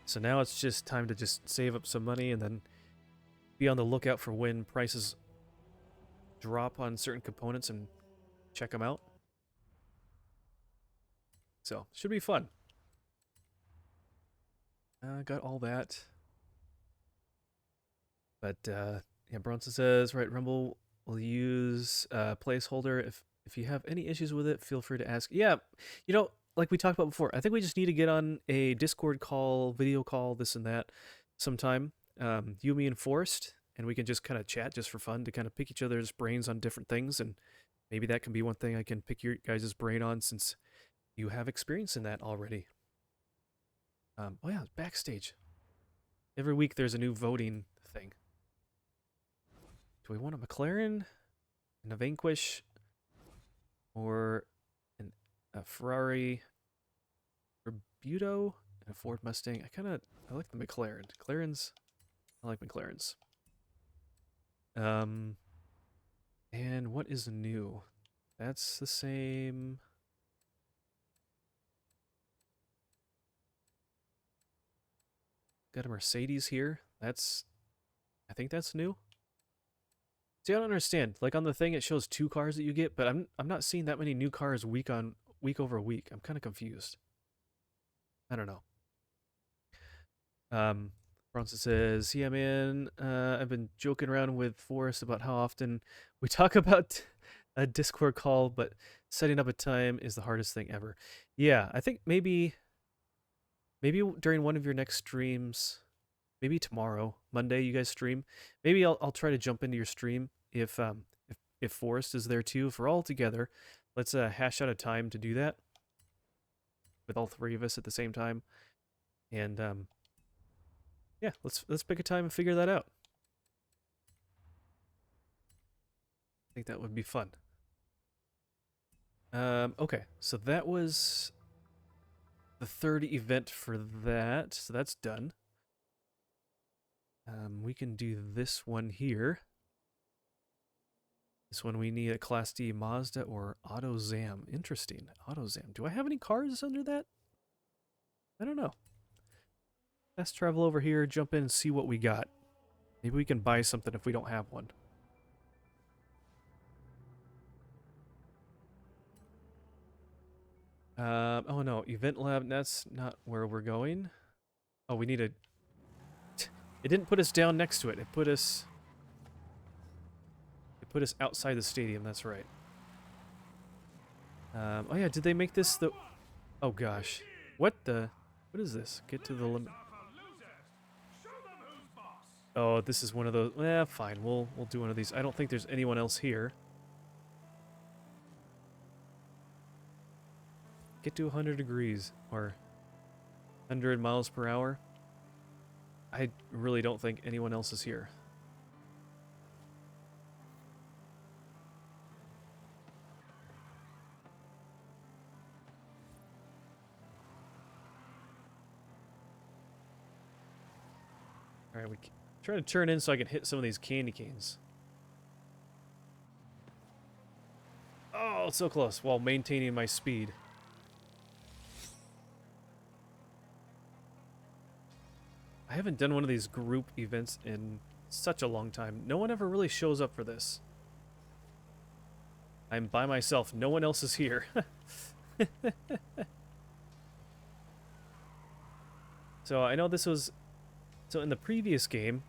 Speaker 1: So now it's just time to just save up some money and then be on the lookout for when prices drop on certain components and check them out. So, should be fun. Got all that. But, yeah, Bronson says, right, Rumble will use placeholder. If you have any issues with it, feel free to ask. Yeah, like we talked about before, I think we just need to get on a Discord call, video call, this and that sometime. You, me, and Forrest, and we can just kind of chat just for fun to kind of pick each other's brains on different things, and maybe that can be one thing I can pick your guys' brain on since you have experience in that already. Oh yeah, backstage. Every week there's a new voting thing. Do we want a McLaren, and a Vanquish, or a Ferrari Rebuto, and a Ford Mustang? I like the McLaren. I like McLarens. And what is new? That's the same. Got a Mercedes here. I think that's new. See, I don't understand. Like on the thing, it shows 2 cars that you get, but I'm not seeing that many new cars week over week. I'm kind of confused. I don't know. Bronson says, "Yeah, man. I've been joking around with Forrest about how often we talk about a Discord call, but setting up a time is the hardest thing ever." Yeah, I think maybe during one of your next streams, maybe tomorrow, Monday, you guys stream. Maybe I'll try to jump into your stream if Forrest is there too. If we're all together, let's hash out a time to do that with all 3 of us at the same time, and yeah, let's pick a time and figure that out. I think that would be fun. Okay, so that was the 3rd event for that, so that's done. We can do this one here. This one we need a Class D Mazda or Auto Zam. Interesting. Auto Zam. Do I have any cars under that? I don't know. Let's travel over here, jump in and see what we got. Maybe we can buy something if we don't have one. Oh no, Event Lab, that's not where we're going. Oh, we need a... It didn't put us down next to it. It put us outside the stadium, that's right. Oh yeah, did they make this the... Oh gosh. What is this? Get to the limit. Oh, this is one of those... fine, we'll do one of these. I don't think there's anyone else here. Get to 100 degrees, or 100 miles per hour. I really don't think anyone else is here. Alright, we try to turn in so I can hit some of these candy canes. Oh, it's so close, while maintaining my speed. I haven't done one of these group events in such a long time. No one ever really shows up for this. I'm by myself. No one else is here. So I know this was... So in the previous game,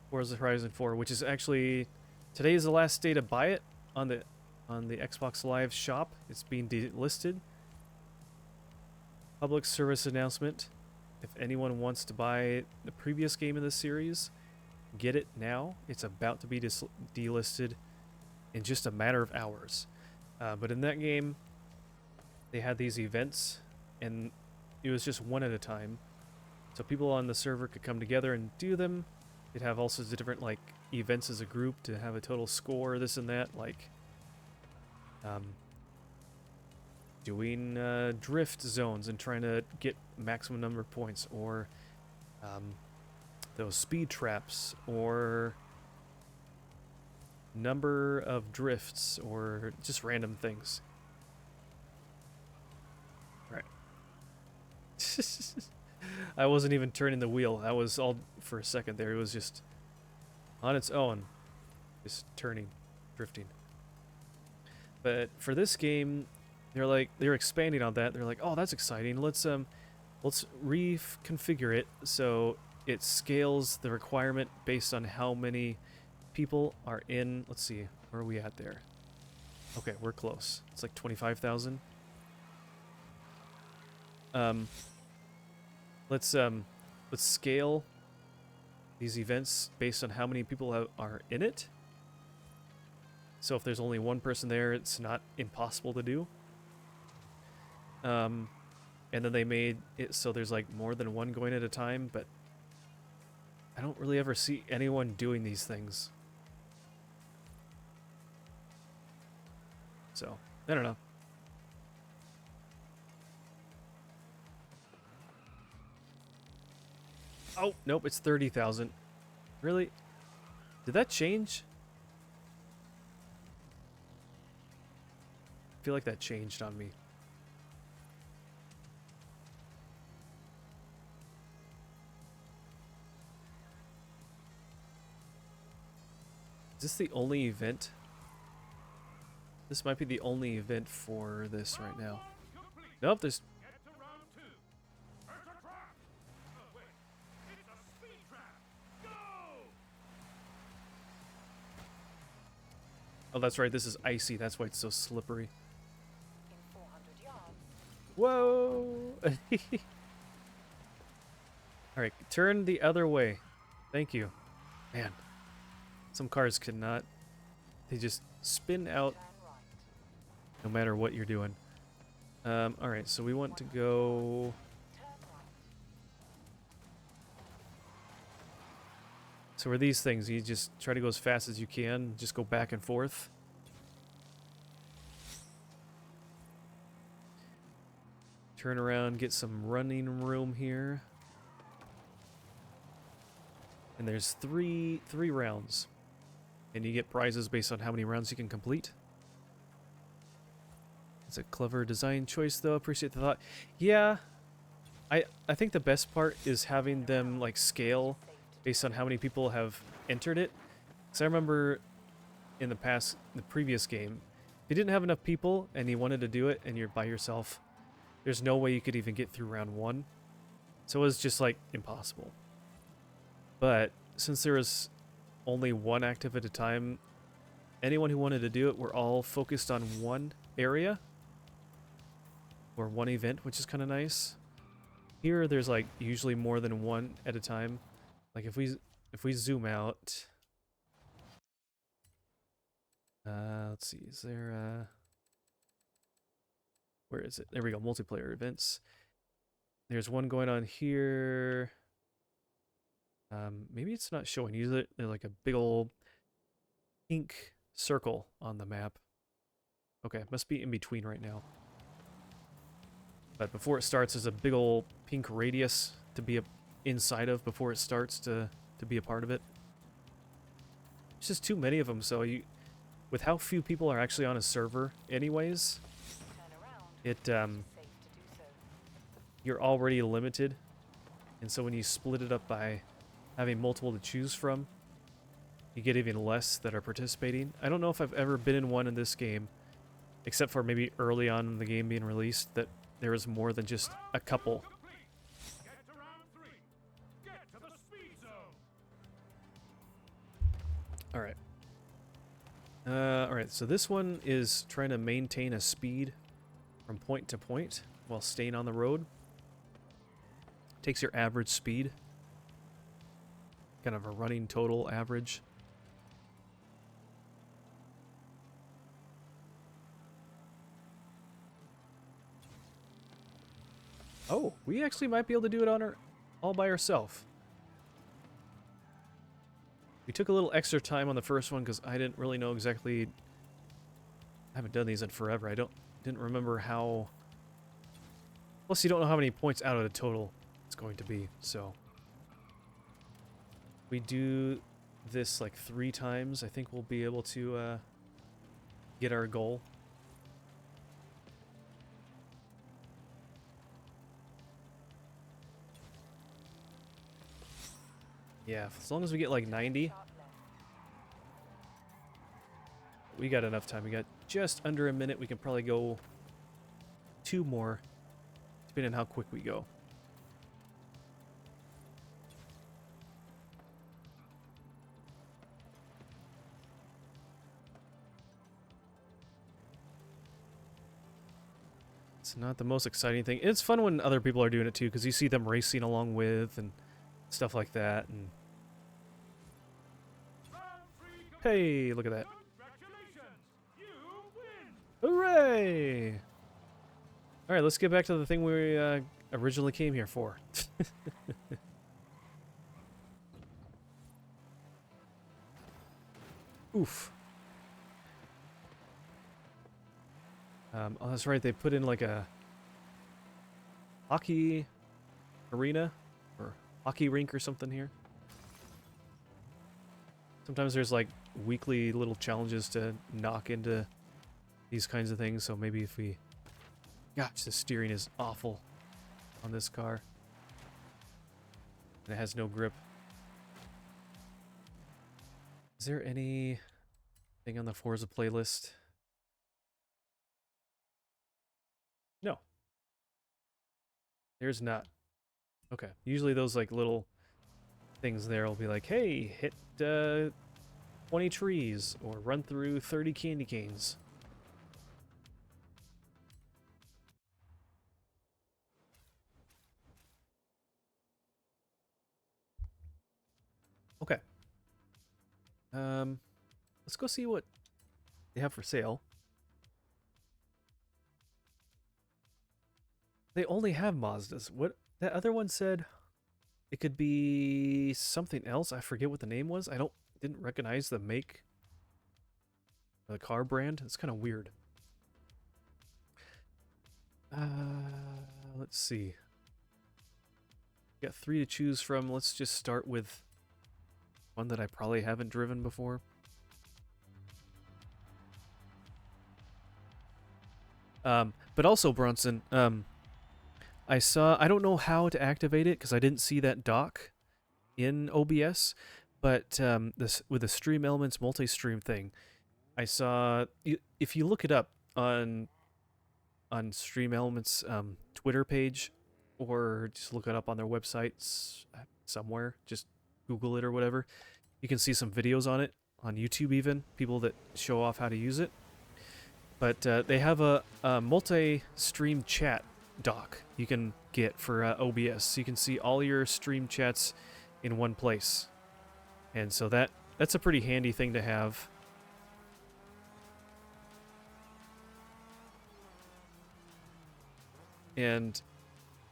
Speaker 1: Forza Horizon 4, which is actually... Today is the last day to buy it on the Xbox Live shop. It's being delisted. Public service announcement. If anyone wants to buy the previous game in this series, get it now. It's about to be delisted in just a matter of hours. But in that game, they had these events, and it was just one at a time. So people on the server could come together and do them. They'd have all sorts of different like events as a group to have a total score, this and that, like doing drift zones and trying to get maximum number of points, or those speed traps, or number of drifts, or just random things. Right. I wasn't even turning the wheel. That was all for a second there. It was just on its own, just turning, drifting. But for this game, they're expanding on that. They're like, oh, that's exciting. Let's reconfigure it so it scales the requirement based on how many people are in. Let's see, where are we at there? Okay, we're close. It's like 25,000. Let's scale these events based on how many people are in it. So if there's only one person there, it's not impossible to do. And then they made it so there's like more than one going at a time, but I don't really ever see anyone doing these things. So, I don't know. Oh, nope, it's 30,000. Really? Did that change? I feel like that changed on me. Is this the only event? This might be the only event for this right now. Nope, there's... Oh, that's right, this is icy, that's why it's so slippery.
Speaker 3: In 400 yards.
Speaker 1: Whoa! Alright, turn the other way. Thank you. Man, some cars cannot... They just spin out
Speaker 3: Turn right.
Speaker 1: no matter what you're doing. Alright, so we want to go...
Speaker 3: Turn right.
Speaker 1: So are these things, you just try to go as fast as you can, just go back and forth. Turn around, get some running room here. And there's three rounds. And you get prizes based on how many rounds you can complete. It's a clever design choice though, appreciate the thought. Yeah, I think the best part is having them like scale based on how many people have entered it. Because I remember in the previous game, if you didn't have enough people and you wanted to do it and you're by yourself, there's no way you could even get through round 1. So it was just like impossible. But since there was only one active at a time, anyone who wanted to do it were all focused on one area or one event, which is kind of nice. Here there's like usually more than one at a time. Like if we zoom out, let's see, is there where is it? There we go, multiplayer events. There's one going on here. Maybe it's not showing. Usually there's like a big old pink circle on the map. Okay, must be in between right now. But before it starts, there's a big old pink radius to be inside of before it starts to be a part of it. It's just too many of them, so with how few people are actually on a server anyways,
Speaker 3: Turn around.
Speaker 1: it
Speaker 3: Safe to do so.
Speaker 1: you're already limited. And so when you split it up by having multiple to choose from, you get even less that are participating. I don't know if I've ever been in one in this game, except for maybe early on in the game being released, that there was more than just a couple.
Speaker 2: Get to round 3. Get to the speed zone.
Speaker 1: Alright. Alright, so this one is trying to maintain a speed from point to point while staying on the road. Takes your average speed. Kind of a running total average. Oh, we actually might be able to do it on our all by ourselves. We took a little extra time on the first one because I didn't really know exactly. I haven't done these in forever. Didn't remember how. Plus, you don't know how many points out of the total it's going to be. So we do this like 3 times. I think we'll be able to get our goal. Yeah, as long as we get like 90,
Speaker 3: Sharp left.
Speaker 1: we got enough time. We got just under a minute. We can probably go 2 more, depending on how quick we go. It's not the most exciting thing. It's fun when other people are doing it too, because you see them racing along with and stuff like that. And
Speaker 2: Round 3 complete.
Speaker 1: hey, look at that.
Speaker 2: Congratulations. You win.
Speaker 1: Hooray! Alright, let's get back to the thing we originally came here for. Oof. Oh, that's right, they put in like a hockey arena or hockey rink or something here. Sometimes there's like weekly little challenges to knock into these kinds of things, so maybe if we... Gosh, the steering is awful on this car. And it has no grip. Is there any... thing on the Forza playlist? No, there's not. Okay, usually those like little things there will be like, hey, hit 20 trees or run through 30 candy canes. Okay. Let's go see what they have for sale. They only have Mazdas. What that other one said it could be something else. I forget what the name was. Didn't recognize the make, the car brand. It's kind of weird. Let's see. Got 3 to choose from. Let's just start with one that I probably haven't driven before. But also Bronson, I don't know how to activate it because I didn't see that dock in OBS, but this with the Stream Elements multi-stream thing, I saw if you look it up on Stream Elements Twitter page, or just look it up on their websites somewhere, just Google it or whatever, you can see some videos on it on YouTube, even people that show off how to use it. But they have a multi-stream chat dock you can get for OBS, so you can see all your stream chats in one place, and so that's a pretty handy thing to have. And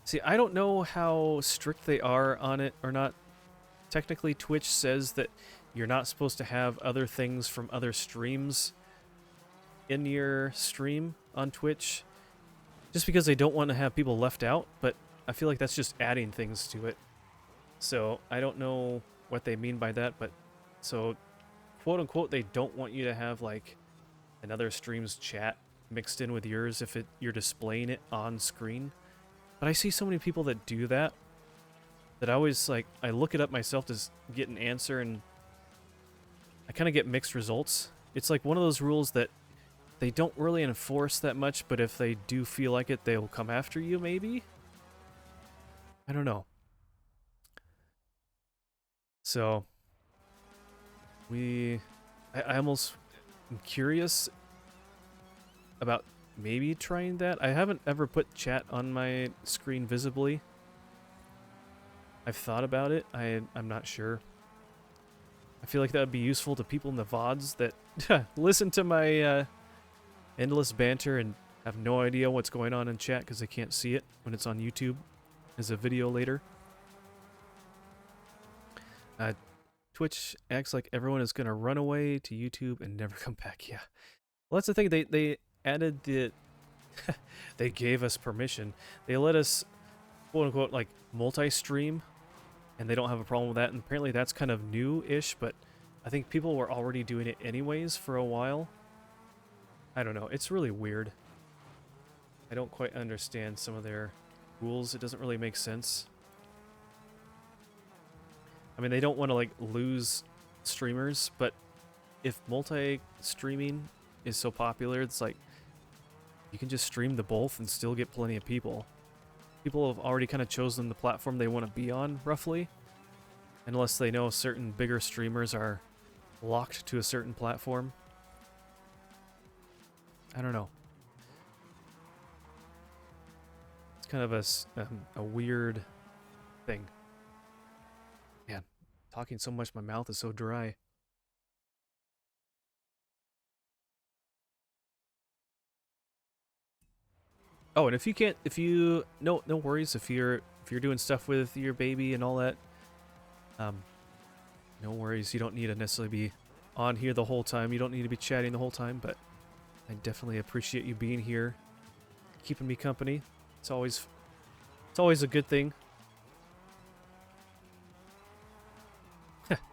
Speaker 1: see, I don't know how strict they are on it or not. Technically, Twitch says that you're not supposed to have other things from other streams in your stream on Twitch, just because they don't want to have people left out, but I feel like that's just adding things to it. So I don't know what they mean by that, but so quote unquote they don't want you to have like another stream's chat mixed in with yours if you're displaying it on screen. But I see so many people that do that I always like, I look it up myself to get an answer, and I kind of get mixed results. It's like one of those rules that they don't really enforce that much, but if they do feel like it, they'll come after you, maybe? I don't know. So, I almost am curious about maybe trying that. I haven't ever put chat on my screen visibly. I've thought about it. I'm not sure. I feel like that would be useful to people in the VODs that listen to my endless banter and have no idea what's going on in chat because they can't see it when it's on YouTube as a video later. Twitch acts like everyone is going to run away to YouTube and never come back. Yeah. Well, that's the thing. They added the... they gave us permission. They let us, quote-unquote, like, multi-stream, and they don't have a problem with that. And apparently that's kind of new-ish, but I think people were already doing it anyways for a while. I don't know. It's really weird. I don't quite understand some of their rules. It doesn't really make sense. I mean, they don't want to, like, lose streamers, but if multi-streaming is so popular, it's like, you can just stream the both and still get plenty of people. People have already kind of chosen the platform they want to be on, roughly. Unless they know certain bigger streamers are locked to a certain platform. I don't know. It's kind of a weird thing. Man, talking so much, my mouth is so dry. Oh, and no worries if you're doing stuff with your baby and all that. No worries. You don't need to necessarily be on here the whole time. You don't need to be chatting the whole time, but I definitely appreciate you being here, keeping me company. It's always a good thing.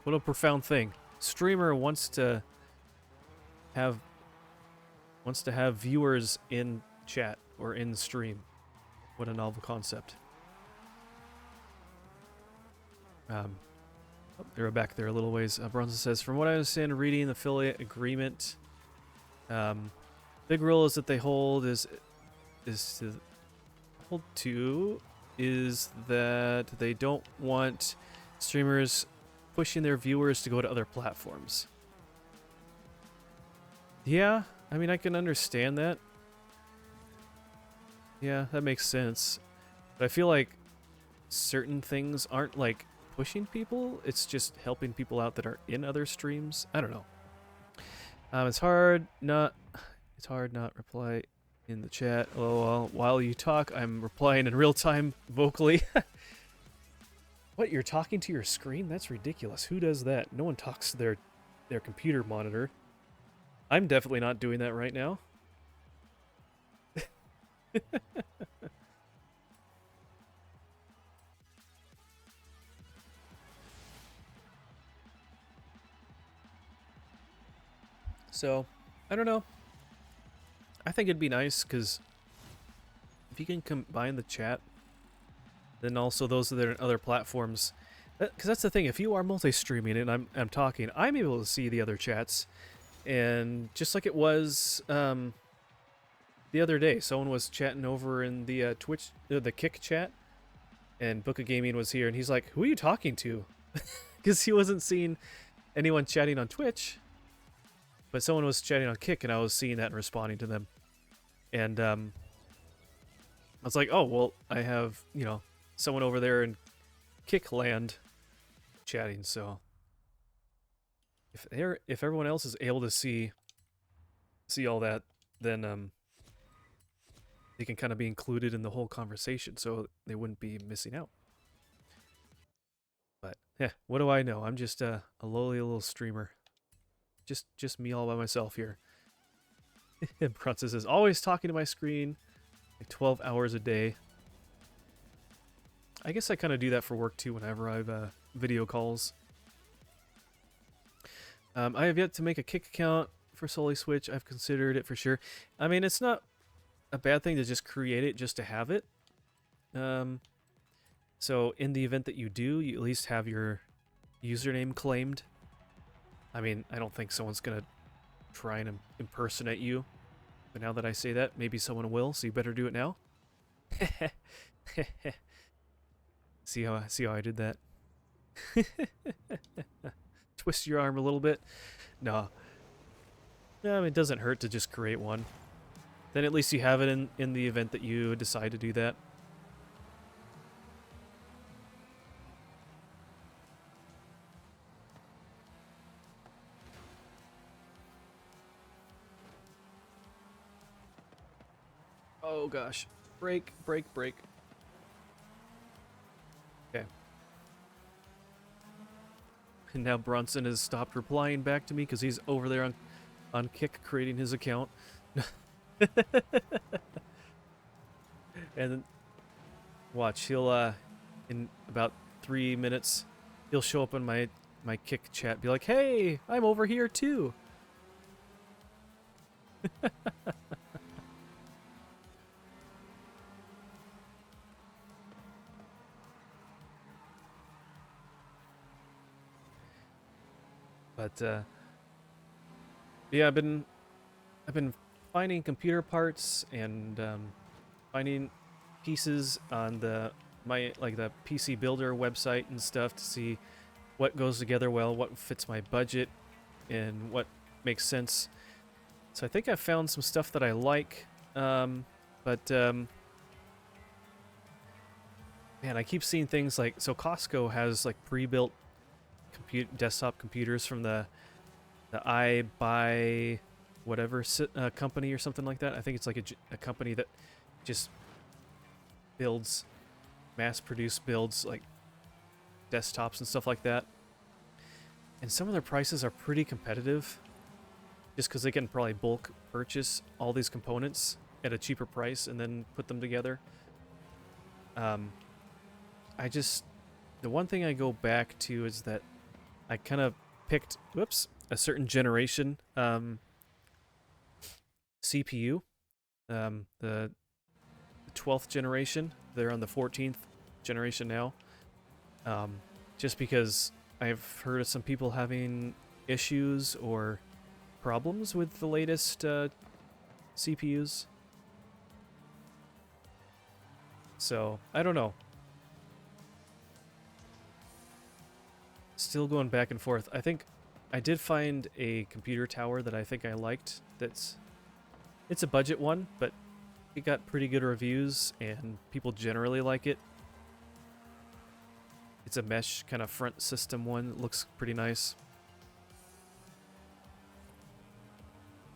Speaker 1: What a profound thing. Streamer wants to have viewers in chat or in the stream. What a novel concept. Oh, they're back there a little ways. Bronson says, from what I understand, reading the affiliate agreement, big rule is that they hold is to hold to is that they don't want streamers pushing their viewers to go to other platforms. Yeah, I mean, I can understand that. Yeah, that makes sense. But I feel like certain things aren't like pushing people, it's just helping people out that are in other streams. I don't know. It's hard not reply in the chat. Oh, while you talk, I'm replying in real time vocally. What, you're talking to your screen? That's ridiculous. Who does that? No one talks to their computer monitor. I'm definitely not doing that right now. So, I don't know. I think it'd be nice because if you can combine the chat, then also those that are in other platforms. Because that's the thing. If you are multi-streaming and I'm talking, I'm able to see the other chats, and just like it was the other day, someone was chatting over in the Twitch, the Kick chat, and Book of Gaming was here, and he's like, "Who are you talking to?" Because he wasn't seeing anyone chatting on Twitch. But someone was chatting on Kick, and I was seeing that and responding to them. And I was like, oh, well, I have, someone over there in Kick land chatting, so if everyone else is able to see all that, then they can kind of be included in the whole conversation, so they wouldn't be missing out. But yeah, what do I know? I'm just a lowly little streamer. Just me all by myself here. Bronson says, always talking to my screen, like 12 hours a day. I guess I kind of do that for work too whenever I have video calls. I have yet to make a Kick account for Solely Switch. I've considered it for sure. I mean, it's not a bad thing to just create it just to have it. So in the event that you do, you at least have your username claimed. I mean, I don't think someone's going to try and impersonate you. But now that I say that, maybe someone will, so you better do it now. See how I did that? Twist your arm a little bit. No. I mean, it doesn't hurt to just create one. Then at least you have it in the event that you decide to do that. Oh gosh. Break. Okay. And now Bronson has stopped replying back to me because he's over there on Kick creating his account. And then watch, he'll in about 3 minutes he'll show up in my Kick chat, be like, hey, I'm over here too. But yeah, I've been finding computer parts and finding pieces on the PC Builder website and stuff to see what goes together well, what fits my budget, and what makes sense. So I think I've found some stuff that I like, but man, I keep seeing things like, so Costco has like pre-built desktop computers from the iBuy whatever company or something like that. I think it's like a company that just mass-produced builds like desktops and stuff like that. And some of their prices are pretty competitive, just because they can probably bulk purchase all these components at a cheaper price and then put them together. The one thing I go back to is that I kind of picked, a certain generation CPU, the 12th generation. They're on the 14th generation now. Just because I've heard of some people having issues or problems with the latest CPUs. So, I don't know. Still going back and forth. I think I did find a computer tower that I think I liked. It's a budget one, but it got pretty good reviews and people generally like it. It's a mesh kind of front system one. It looks pretty nice.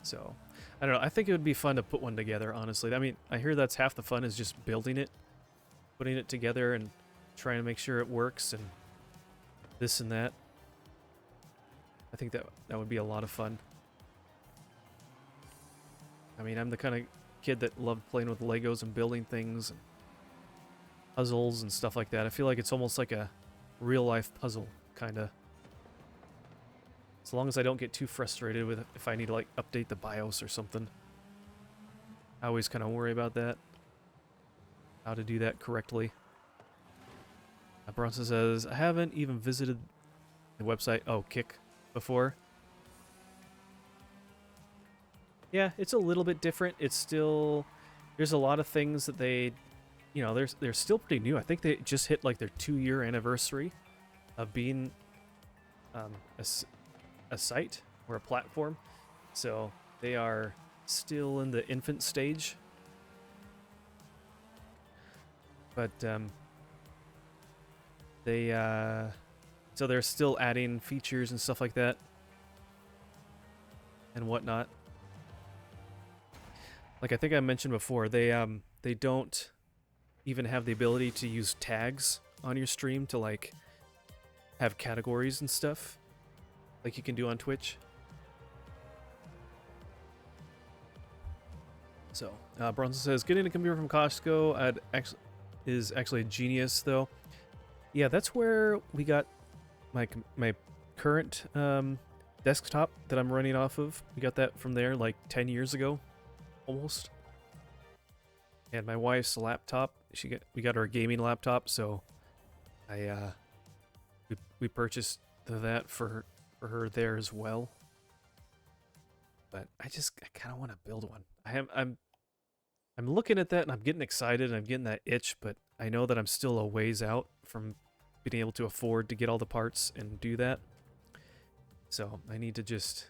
Speaker 1: So, I don't know. I think it would be fun to put one together, honestly. I mean, I hear that's half the fun is just building it, putting it together and trying to make sure it works and this and that. I think that would be a lot of fun. I mean, I'm the kind of kid that loved playing with Legos and building things and puzzles and stuff like that. I feel like it's almost like a real-life puzzle, kind of. As long as I don't get too frustrated with it if I need to, like, update the BIOS or something. I always kind of worry about that. How to do that correctly. Bronson says, I haven't even visited the website, Kick, before. Yeah, it's a little bit different. It's still, there's a lot of things that they, you know, they're still pretty new. I think they just hit like their 2-year anniversary of being a site or a platform. So they are still in the infant stage. But so they're still adding features and stuff like that and whatnot. Like I think I mentioned before, they don't even have the ability to use tags on your stream to like have categories and stuff like you can do on Twitch. So Bronson says getting a computer from Costco is actually a genius though. Yeah, that's where we got my current desktop that I'm running off of. We got that from there like 10 years ago. Almost. And my wife's laptop, we got her gaming laptop, so we purchased that for her there as well. But I kind of want to build one. I'm looking at that and I'm getting excited and I'm getting that itch, but I know that I'm still a ways out from being able to afford to get all the parts and do that. So I need to just,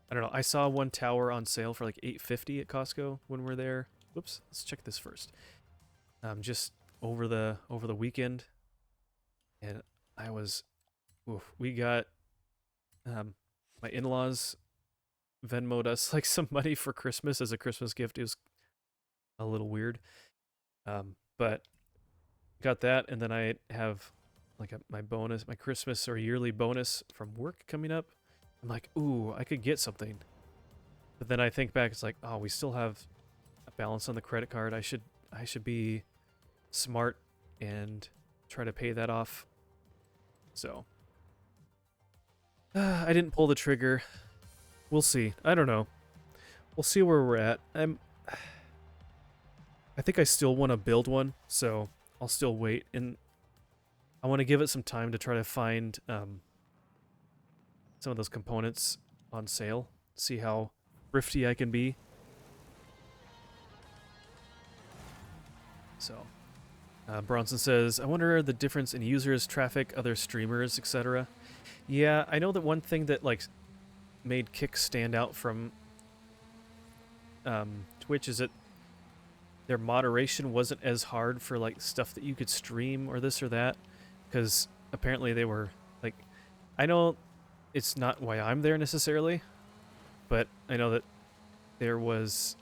Speaker 1: I don't know. I saw one tower on sale for like $8.50 at Costco when we're there. Whoops, let's check this first. Just over the weekend, and we got my in-laws Venmo'd us like some money for Christmas as a Christmas gift. It was a little weird, but got that, and then I have like my Christmas or yearly bonus from work coming up. I'm like, ooh, I could get something. But then I think back, it's like, oh, we still have a balance on the credit card. I should be smart and try to pay that off. So I didn't pull the trigger. We'll see. I don't know. We'll see where we're at. I think I still want to build one, so I'll still wait, and I want to give it some time to try to find some of those components on sale. See how thrifty I can be. So, Bronson says, I wonder the difference in users, traffic, other streamers, etc. Yeah, I know that one thing that like made Kick stand out from Twitch is that their moderation wasn't as hard for like stuff that you could stream or this or that, because apparently they were like, I know it's not why I'm there necessarily, but I know that there was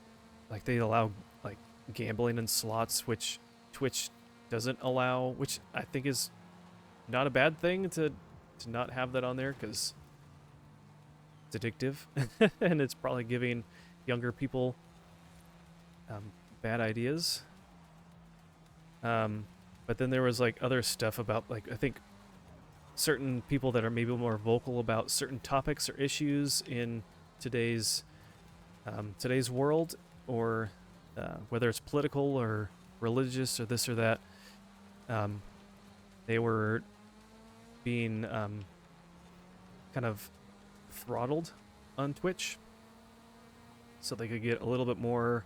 Speaker 1: like they allow like gambling and slots, which Twitch doesn't allow, which I think is not a bad thing to not have that on there, because it's addictive and it's probably giving younger people bad ideas. But then there was like other stuff about like, I think certain people that are maybe more vocal about certain topics or issues in today's world, or whether it's political or religious or this or that, they were being kind of throttled on Twitch, so they could get a little bit more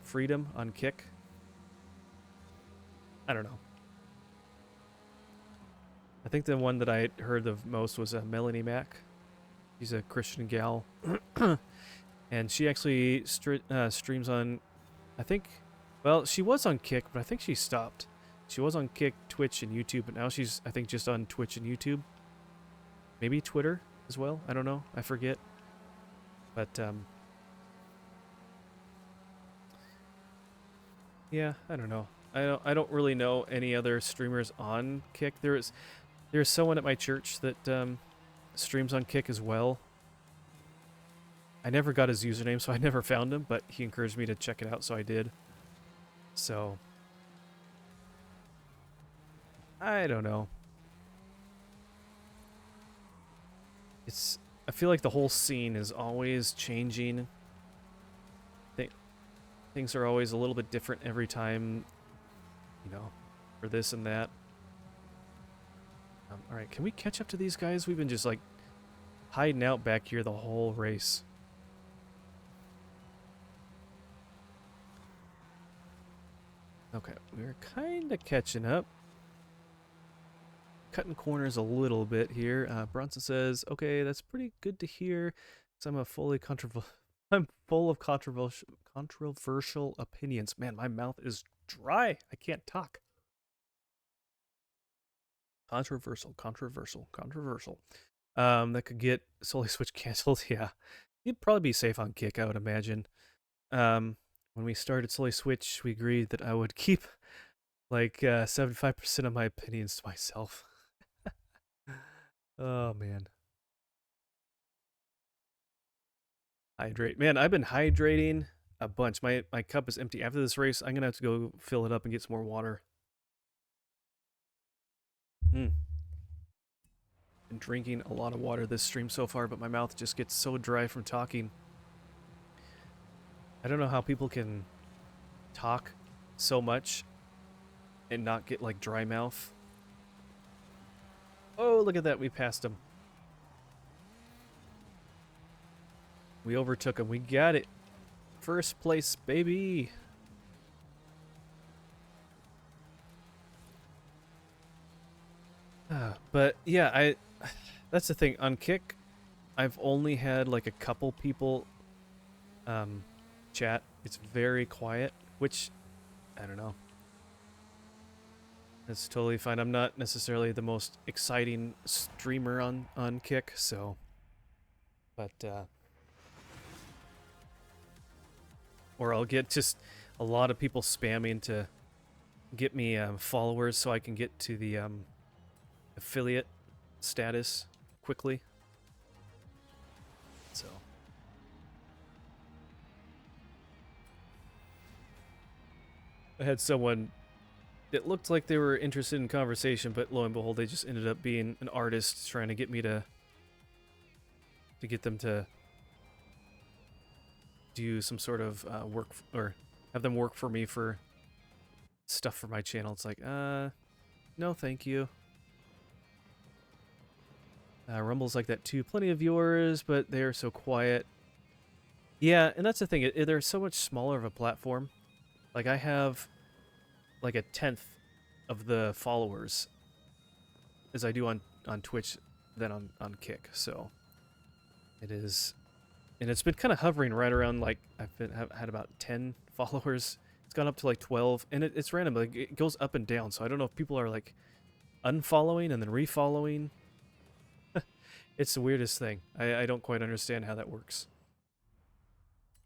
Speaker 1: freedom on Kick. I don't know. I think the one that I heard of most was Melanie Mack. She's a Christian gal, and she actually streams on, I think, well, she was on Kick, but I think she stopped. She was on Kick, Twitch, and YouTube, but now she's, I think, just on Twitch and YouTube. Maybe Twitter as well. I don't know. I forget. But yeah, I don't know. I don't really know any other streamers on Kick. There's someone at my church that streams on Kick as well. I never got his username, so I never found him, but he encouraged me to check it out, so I did. So I don't know. I feel like the whole scene is always changing. Things are always a little bit different every time, you know, for this and that. All right, can we catch up to these guys? We've been just like hiding out back here the whole race. Okay, we're kind of catching up. Cutting corners a little bit here. Bronson says, "Okay, that's pretty good to hear. I'm I'm full of controversial opinions. Man, my mouth is dry. I can't talk. Controversial. That could get Solely Switch canceled. Yeah, you'd probably be safe on Kick, I would imagine. When we started Solely Switch, we agreed that I would keep like 75% of my opinions to myself." Oh man. Hydrate. Man, I've been hydrating a bunch. My cup is empty. After this race, I'm gonna have to go fill it up and get some more water. Been drinking a lot of water this stream so far, but my mouth just gets so dry from talking. I don't know how people can talk so much and not get like dry mouth. Oh, look at that. We passed him. We overtook him. We got it. First place, baby. But yeah, that's the thing. On Kick, I've only had like a couple people chat. It's very quiet, which I don't know. That's totally fine. I'm not necessarily the most exciting streamer on Kick, so but or I'll get just a lot of people spamming to get me followers so I can get to the affiliate status quickly. So I had someone, it looked like they were interested in conversation, but lo and behold, they just ended up being an artist trying to get me to get them to do some sort of work or have them work for me for stuff for my channel. It's like, no, thank you. Rumble's like that too. Plenty of viewers, but they're so quiet. Yeah, and that's the thing. They're so much smaller of a platform. Like, I have like a 10th of the followers as I do on Twitch than on Kick. So it is, and it's been kind of hovering right around, like, I've had about 10 followers. It's gone up to like 12, and it's random. Like, it goes up and down. So I don't know if people are like unfollowing and then refollowing. It's the weirdest thing. I don't quite understand how that works.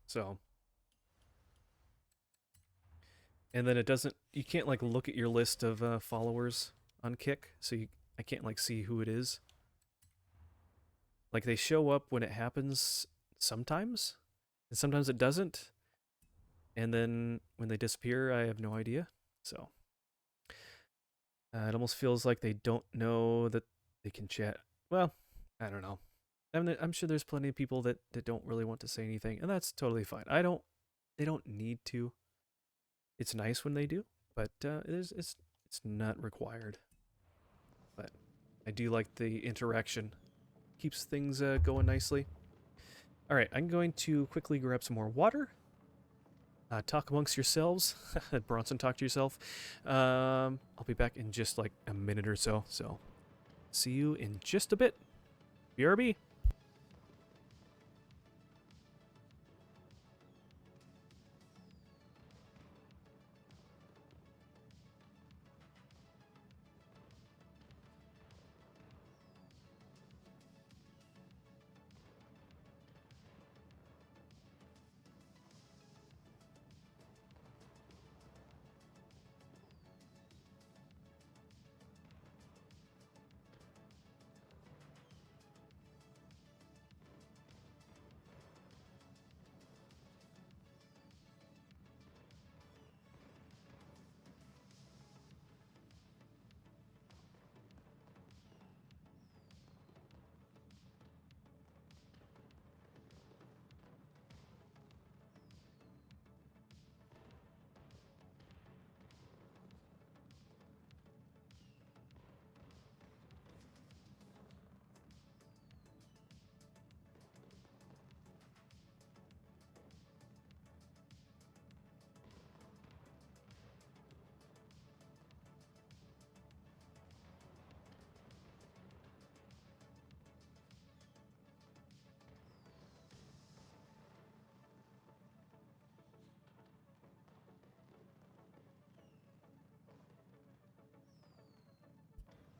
Speaker 1: So, and then it doesn't, you can't like look at your list of followers on Kick, so I can't like see who it is. Like, they show up when it happens sometimes, and sometimes it doesn't. And then when they disappear, I have no idea. So it almost feels like they don't know that they can chat. Well, I don't know. I'm sure there's plenty of people that don't really want to say anything, and that's totally fine. They don't need to. It's nice when they do, but it's not required. But I do like the interaction. Keeps things going nicely. Alright, I'm going to quickly grab some more water. Talk amongst yourselves. Bronson, talk to yourself. I'll be back in just like a minute or so. So, see you in just a bit. BRB.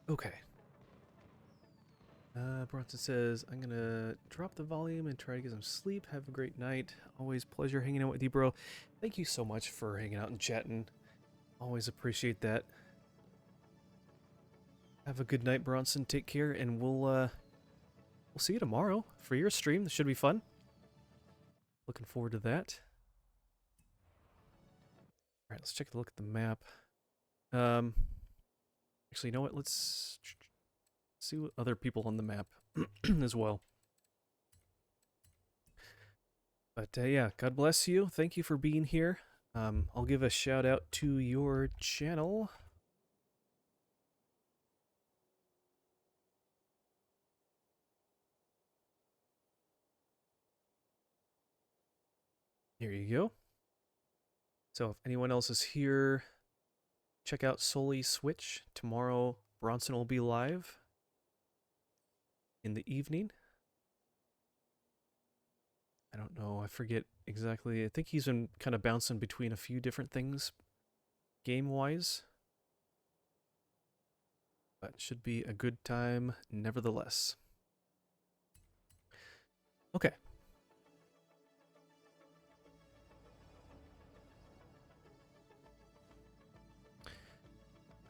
Speaker 1: Okay. Bronson says, I'm gonna drop the volume and try to get some sleep. Have a great night. Always pleasure hanging out with you, bro. Thank you so much for hanging out and chatting. Always appreciate that. Have a good night, Bronson. Take care, and we'll see you tomorrow for your stream. This should be fun. Looking forward to that. Alright, let's take a look at the map. Actually, you know what? Let's see what other people on the map as well. But yeah, God bless you. Thank you for being here. I'll give a shout out to your channel. Here you go. So if anyone else is here, check out Solely Switch. Tomorrow, Bronson will be live in the evening. I don't know, I forget exactly. I think he's been kind of bouncing between a few different things game-wise. But should be a good time nevertheless. Okay.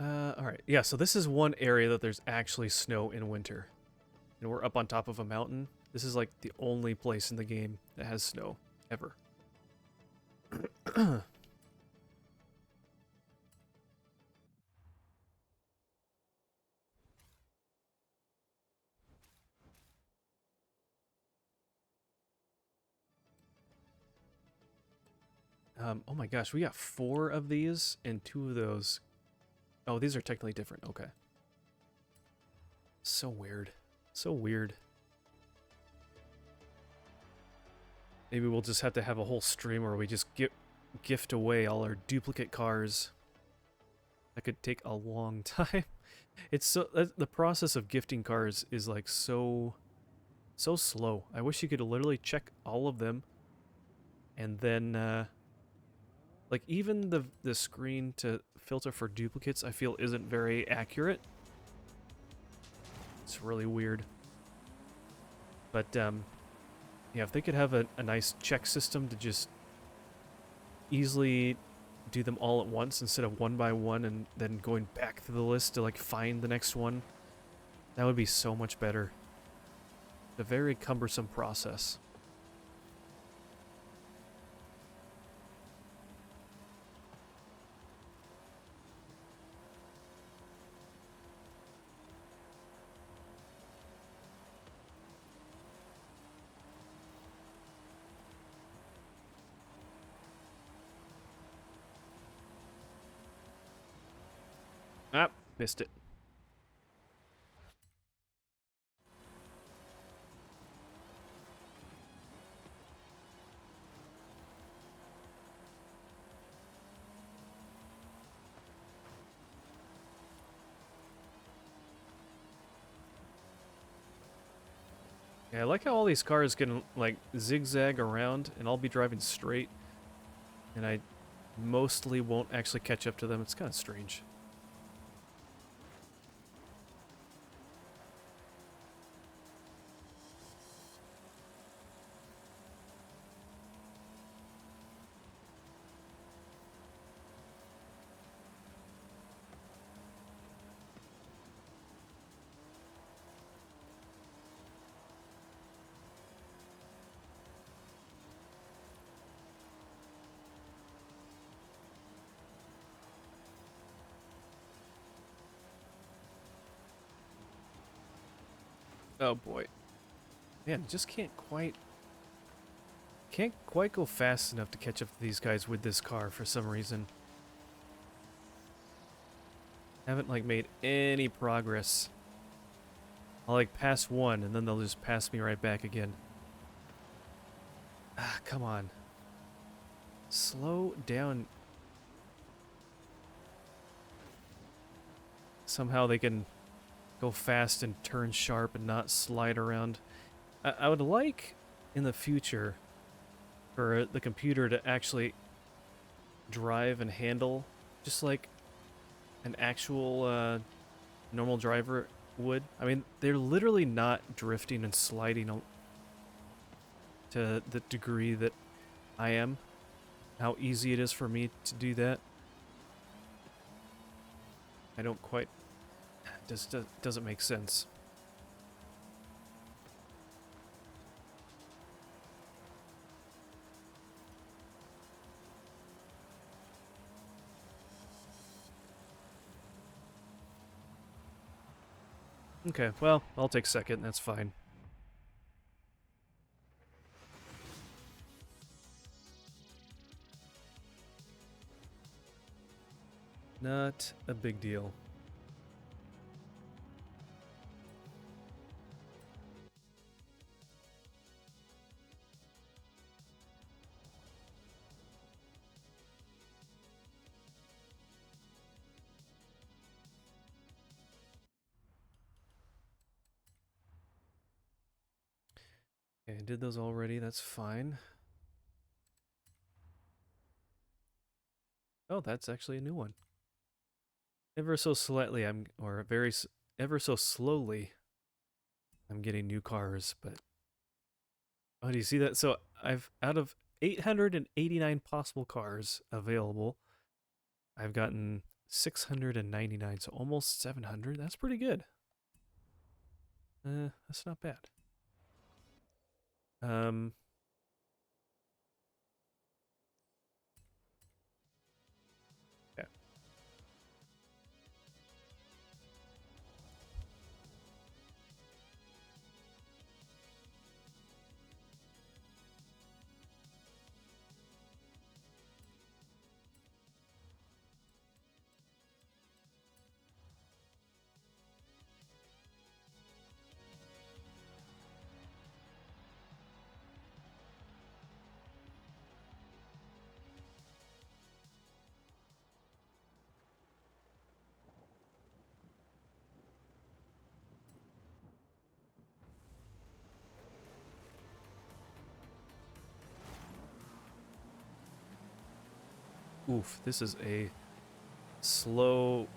Speaker 1: Alright. Yeah, so this is one area that there's actually snow in winter. And we're up on top of a mountain. This is like the only place in the game that has snow, ever. Oh my gosh, we got 4 of these, and 2 of those. Oh, these are technically different. Okay. So weird. So weird. Maybe we'll just have to have a whole stream where we just gift away all our duplicate cars. That could take a long time. It's so the process of gifting cars is like so slow. I wish you could literally check all of them, and then like even the screen to filter for duplicates I feel isn't very accurate. It's really weird. But yeah, if they could have a nice check system to just easily do them all at once instead of one by one and then going back through the list to like find the next one, that would be so much better. A very cumbersome process. Ah, missed it. Yeah, I like how all these cars can, like, zigzag around, and I'll be driving straight, and I mostly won't actually catch up to them. It's kind of strange. Oh boy. Man, just can't quite go fast enough to catch up to these guys with this car for some reason. Haven't like made any progress. I'll like pass one and then they'll just pass me right back again. Ah, come on. Slow down. Somehow they can go fast and turn sharp and not slide around. I would like in the future for the computer to actually drive and handle just like an actual normal driver would. I mean, they're literally not drifting and sliding to the degree that I am. How easy it is for me to do that. I don't quite... Just doesn't make sense. Okay, well, I'll take second, that's fine. Not a big deal. Okay, I did those already, that's fine. Oh, that's actually a new one. Ever so slightly, ever so slowly, I'm getting new cars, but... Oh, do you see that? So, out of 889 possible cars available, I've gotten 699, so almost 700. That's pretty good. That's not bad. Um, yeah. Oof, this is a slow...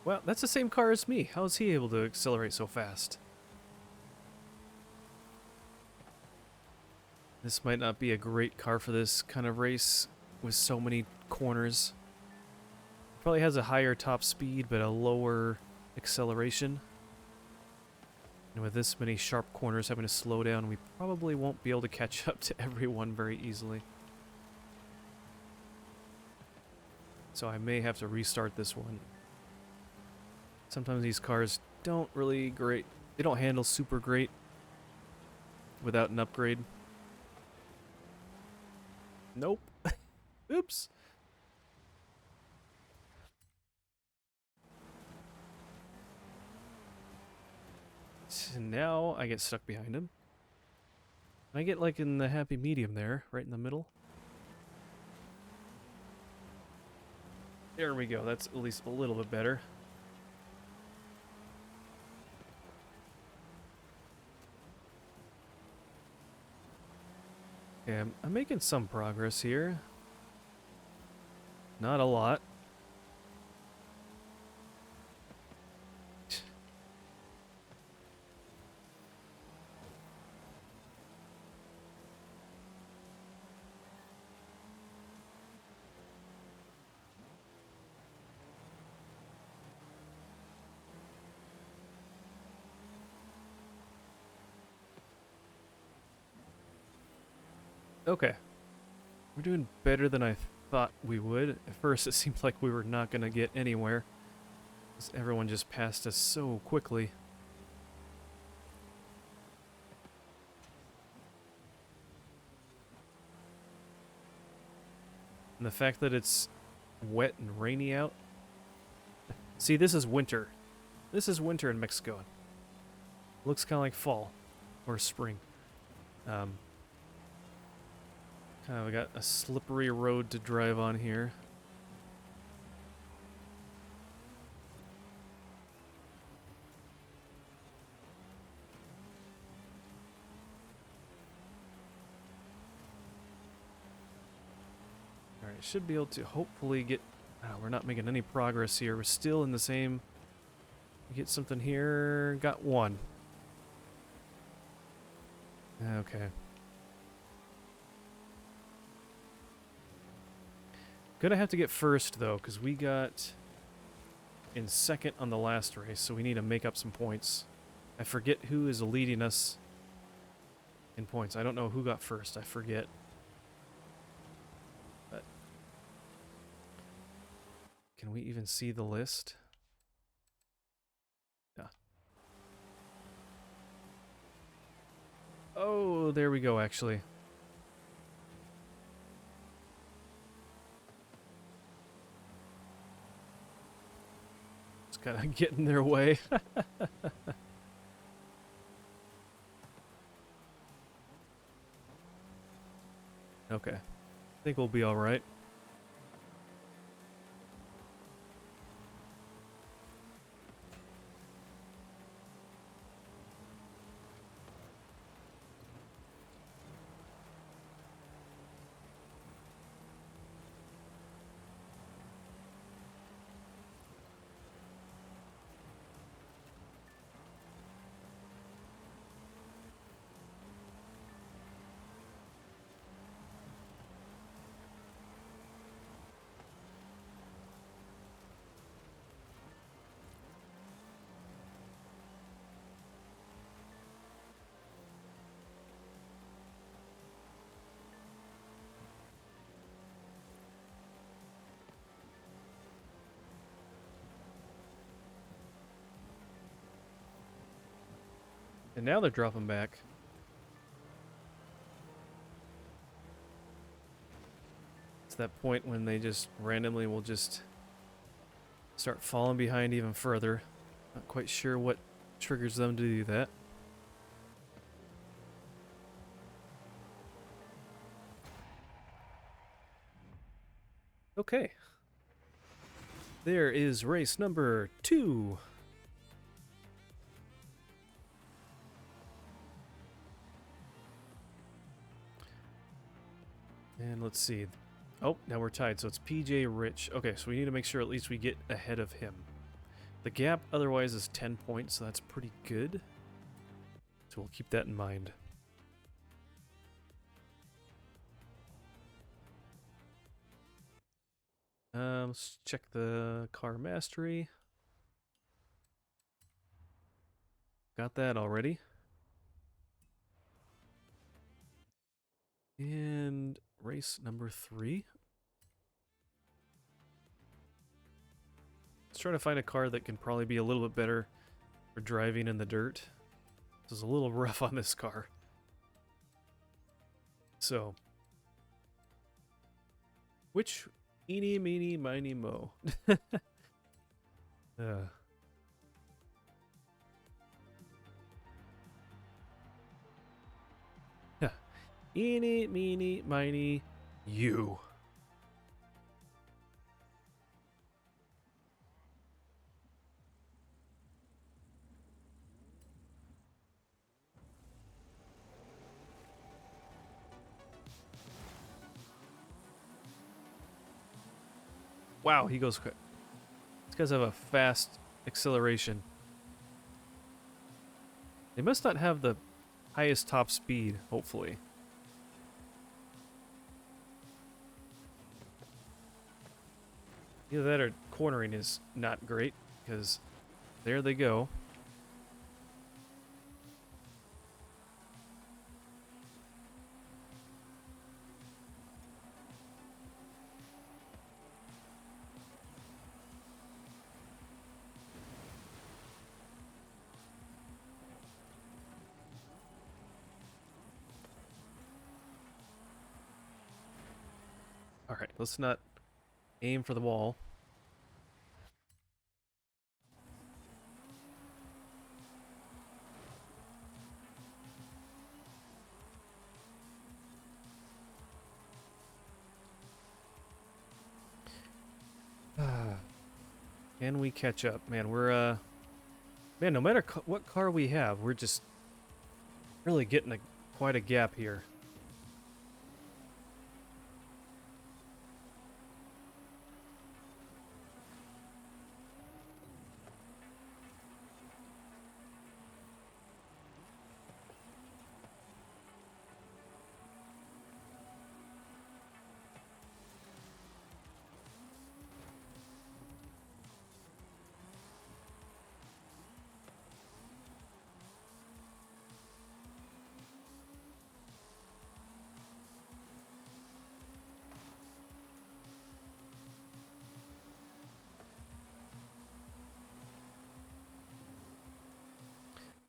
Speaker 1: Well, that's the same car as me. How is he able to accelerate so fast? This might not be a great car for this kind of race with so many corners. Probably has a higher top speed, but a lower acceleration. And with this many sharp corners having to slow down, we probably won't be able to catch up to everyone very easily. So I may have to restart this one. Sometimes these cars don't really they don't handle super great without an upgrade. Nope. Oops. So now I get stuck behind him. I get like in the happy medium there, right in the middle. There we go, that's at least a little bit better. Okay, I'm making some progress here. Not a lot. Okay. We're doing better than I thought we would. At first, it seemed like we were not going to get anywhere, 'cause everyone just passed us so quickly. And the fact that it's wet and rainy out. See, this is winter. This is winter in Mexico. Looks kind of like fall or spring. Kind of got a slippery road to drive on here. Alright, should be able to hopefully get... we're not making any progress here. We're still in the same... Get something here. Got one. Okay. Gonna have to get first, though, because we got in second on the last race, so we need to make up some points. I forget who is leading us in points. I don't know who got first. I forget. But can we even see the list? Yeah. Oh, there we go, actually. Just gotta get in their way. Okay. I think we'll be alright. And now they're dropping back. It's that point when they just randomly will just start falling behind even further. Not quite sure what triggers them to do that. Okay. There is race number 2. And let's see. Oh, now we're tied, so it's PJ Rich. Okay, so we need to make sure at least we get ahead of him. The gap otherwise is 10 points, so that's pretty good. So we'll keep that in mind. Let's check the car mastery. Got that already. And race number 3. Let's try to find a car that can probably be a little bit better for driving in the dirt. This is a little rough on this car. So, which eeny, meeny, miny, mo. Eeny, meeny, miny, you. Wow, he goes quick. These guys have a fast acceleration. They must not have the highest top speed, hopefully. Either that or cornering is not great, because there they go. Alright, let's not aim for the wall. Can we catch up? Man, we're, man, no matter what car we have, we're just really getting quite a gap here.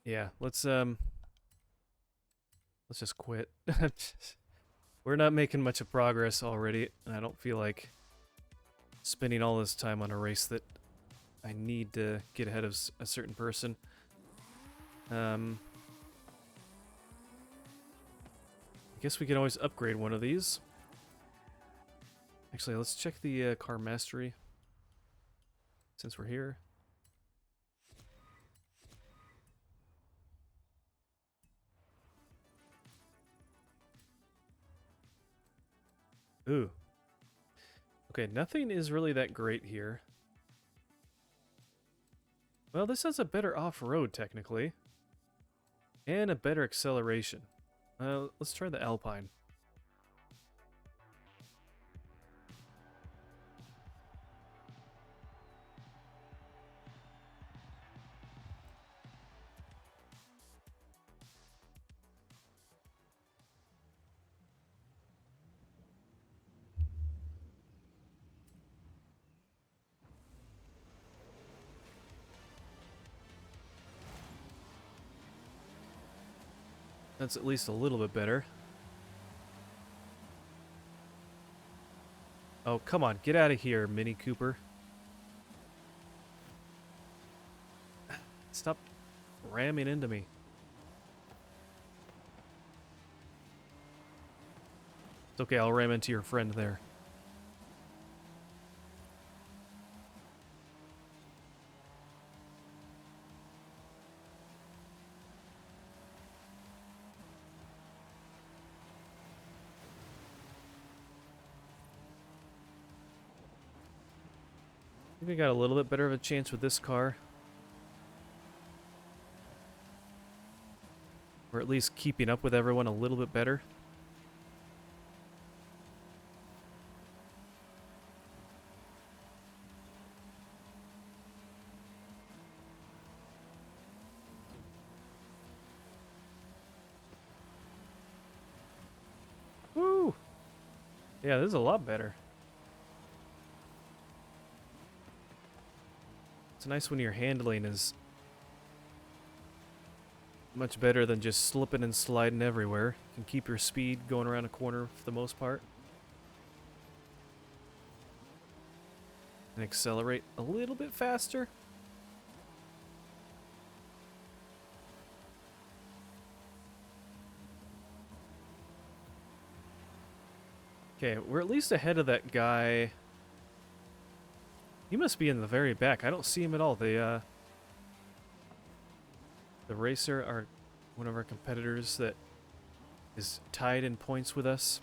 Speaker 1: Yeah, let's just quit. We're not making much of progress already, and I don't feel like spending all this time on a race that I need to get ahead of a certain person. I guess we can always upgrade one of these. Actually, let's check the car mastery since we're here. Ooh. Okay, nothing is really that great here. Well, this has a better off-road, technically. And a better acceleration. Let's try the Alpine. That's at least a little bit better. Oh, come on, get out of here, Mini Cooper. Stop ramming into me. It's okay, I'll ram into your friend there. I think we got a little bit better of a chance with this car. Or at least keeping up with everyone a little bit better. Woo! Yeah, this is a lot better. It's nice when your handling is much better than just slipping and sliding everywhere. You can keep your speed going around a corner for the most part. And accelerate a little bit faster. Okay, we're at least ahead of that guy. He must be in the very back. I don't see him at all. The racer, one of our competitors that is tied in points with us.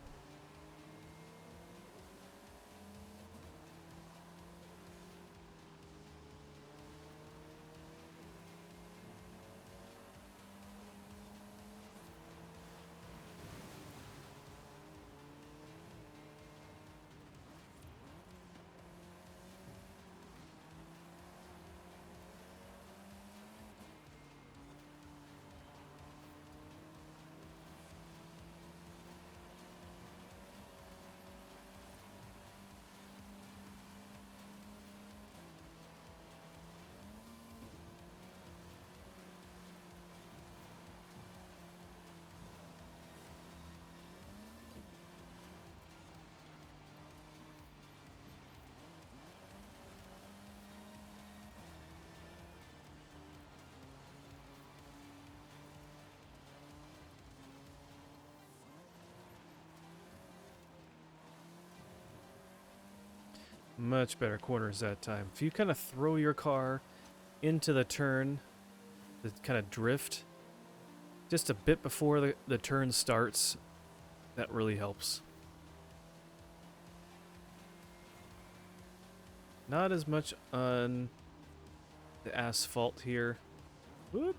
Speaker 1: Much better corners that time. If you kind of throw your car into the turn, the kind of drift, just a bit before the turn starts, that really helps. Not as much on the asphalt here. Whoop.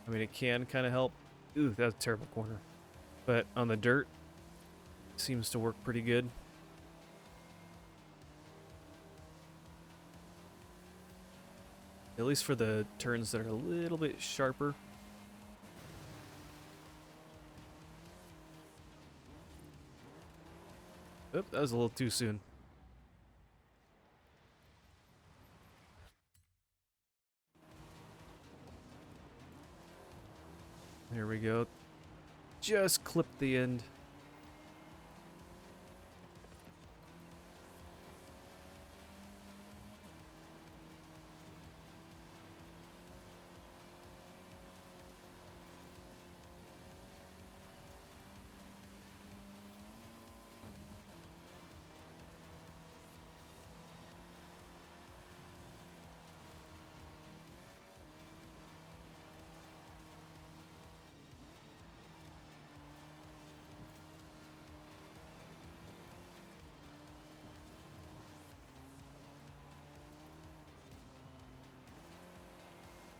Speaker 1: I mean, it can kind of help. Ooh, that's a terrible corner. But on the dirt, it seems to work pretty good. At least for the turns that are a little bit sharper. Oop, that was a little too soon. There we go. Just clip the end.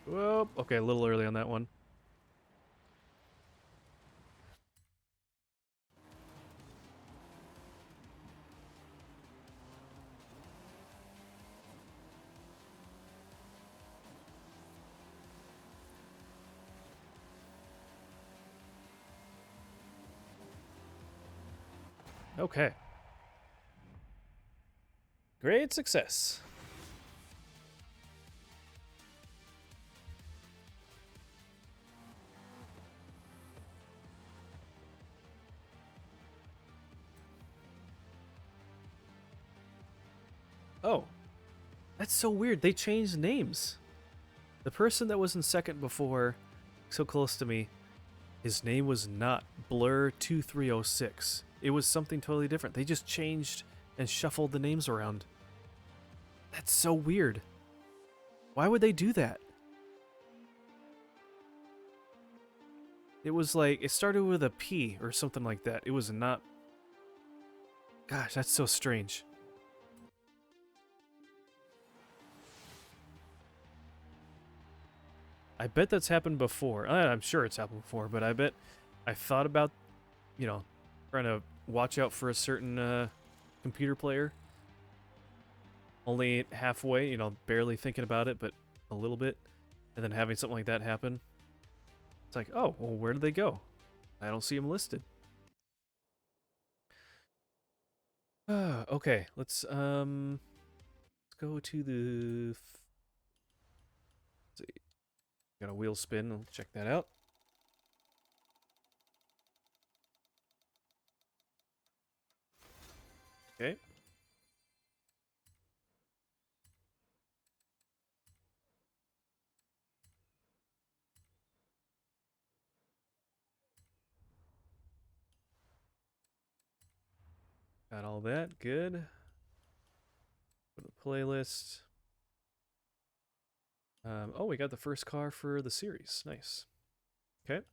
Speaker 1: Whoop. Okay, a little early on that one. Okay. Great success. Oh, that's so weird. They changed names. The person that was in second before, so close to me, his name was not Blur2306. It was something totally different. They just changed and shuffled the names around. That's so weird. Why would they do that? It was like, it started with a P or something like that. It was not... Gosh, that's so strange. I bet that's happened before. I'm sure it's happened before, but I bet I thought about, you know, trying to watch out for a certain computer player. Only halfway, you know, barely thinking about it, but a little bit. And then having something like that happen. It's like, oh, well, where did they go? I don't see them listed. Okay, let's go to the... Let's see. Got a wheel spin. I'll check that out. Okay. Got all that. Good. Go to the playlist. Oh, we got the first car for the series. Nice. Okay.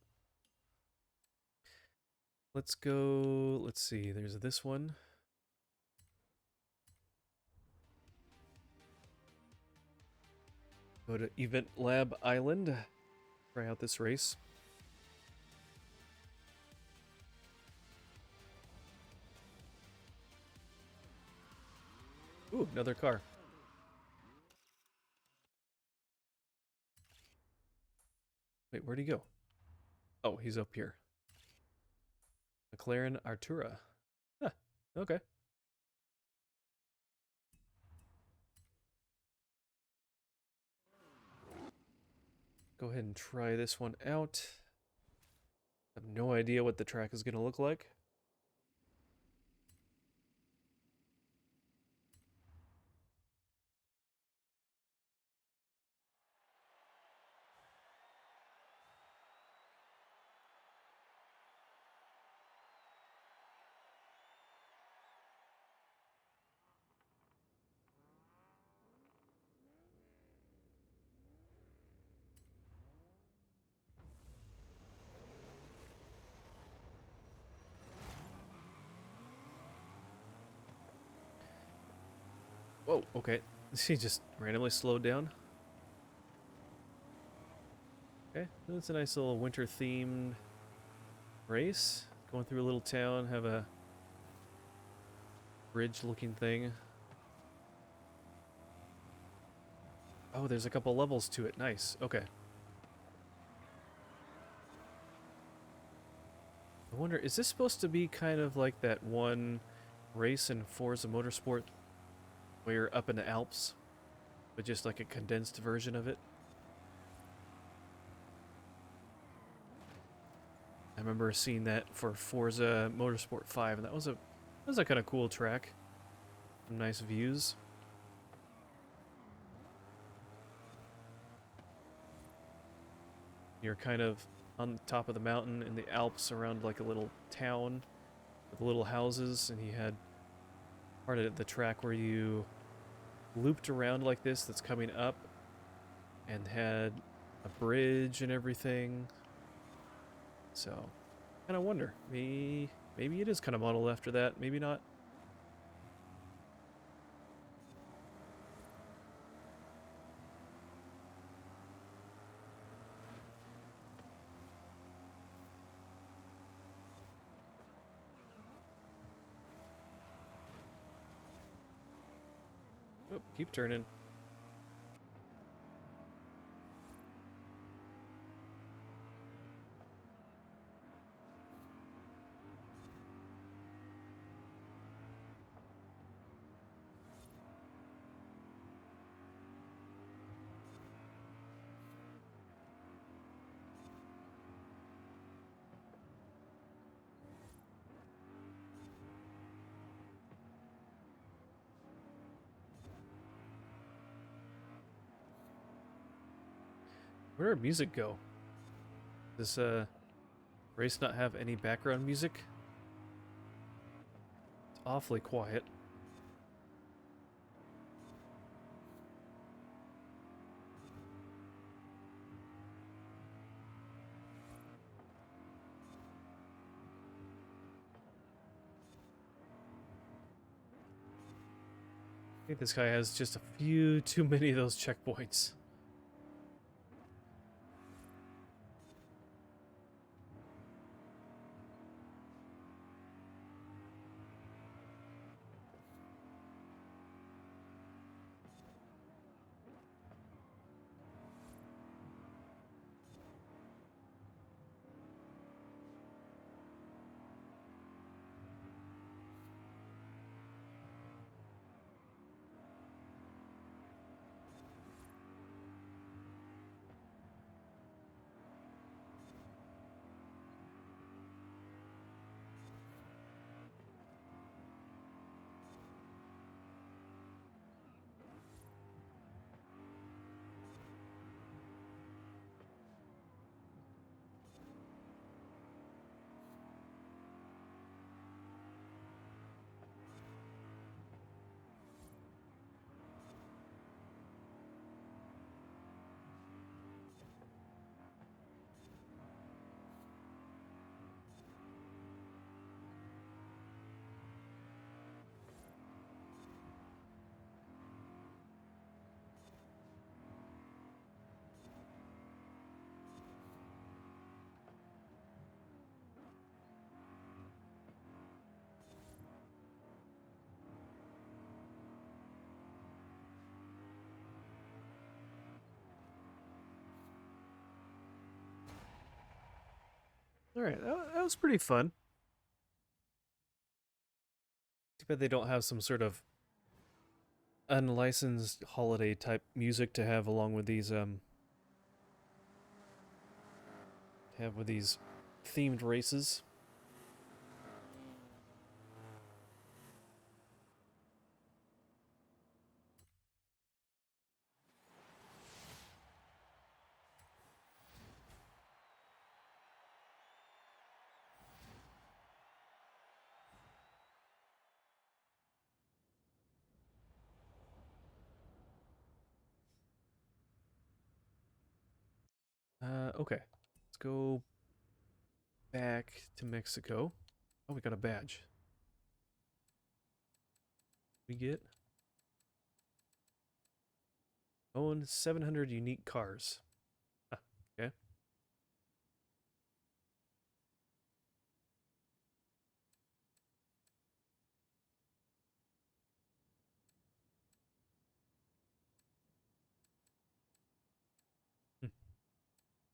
Speaker 1: Let's go. Let's see. There's this one. Go to Event Lab Island. Try out this race. Ooh, another car. Wait, where'd he go? Oh, he's up here. McLaren Artura. Huh, okay. Go ahead and try this one out. I have no idea what the track is going to look like. Whoa, okay. She just randomly slowed down. Okay, that's a nice little winter themed race. Going through a little town, have a bridge looking thing. Oh, there's a couple levels to it. Nice. Okay. I wonder, is this supposed to be kind of like that one race in Forza Motorsport where you're up in the Alps, but just like a condensed version of it? I remember seeing that for Forza Motorsport 5, and that was a kind of cool track. Some nice views. You're kind of on the top of the mountain in the Alps around like a little town with little houses, and you had part of the track where you looped around like this that's coming up and had a bridge and everything. So, kind of wonder, maybe it is kind of modeled after that, maybe not. Oh, keep turning. Where did music go? Does race not have any background music? It's awfully quiet. I think this guy has just a few too many of those checkpoints. Alright, that was pretty fun. Too bad they don't have some sort of unlicensed holiday type music to have along with these themed races. Okay. Let's go back to Mexico. Oh, we got a badge. We get Own 700 unique cars. Huh, okay. Hmm.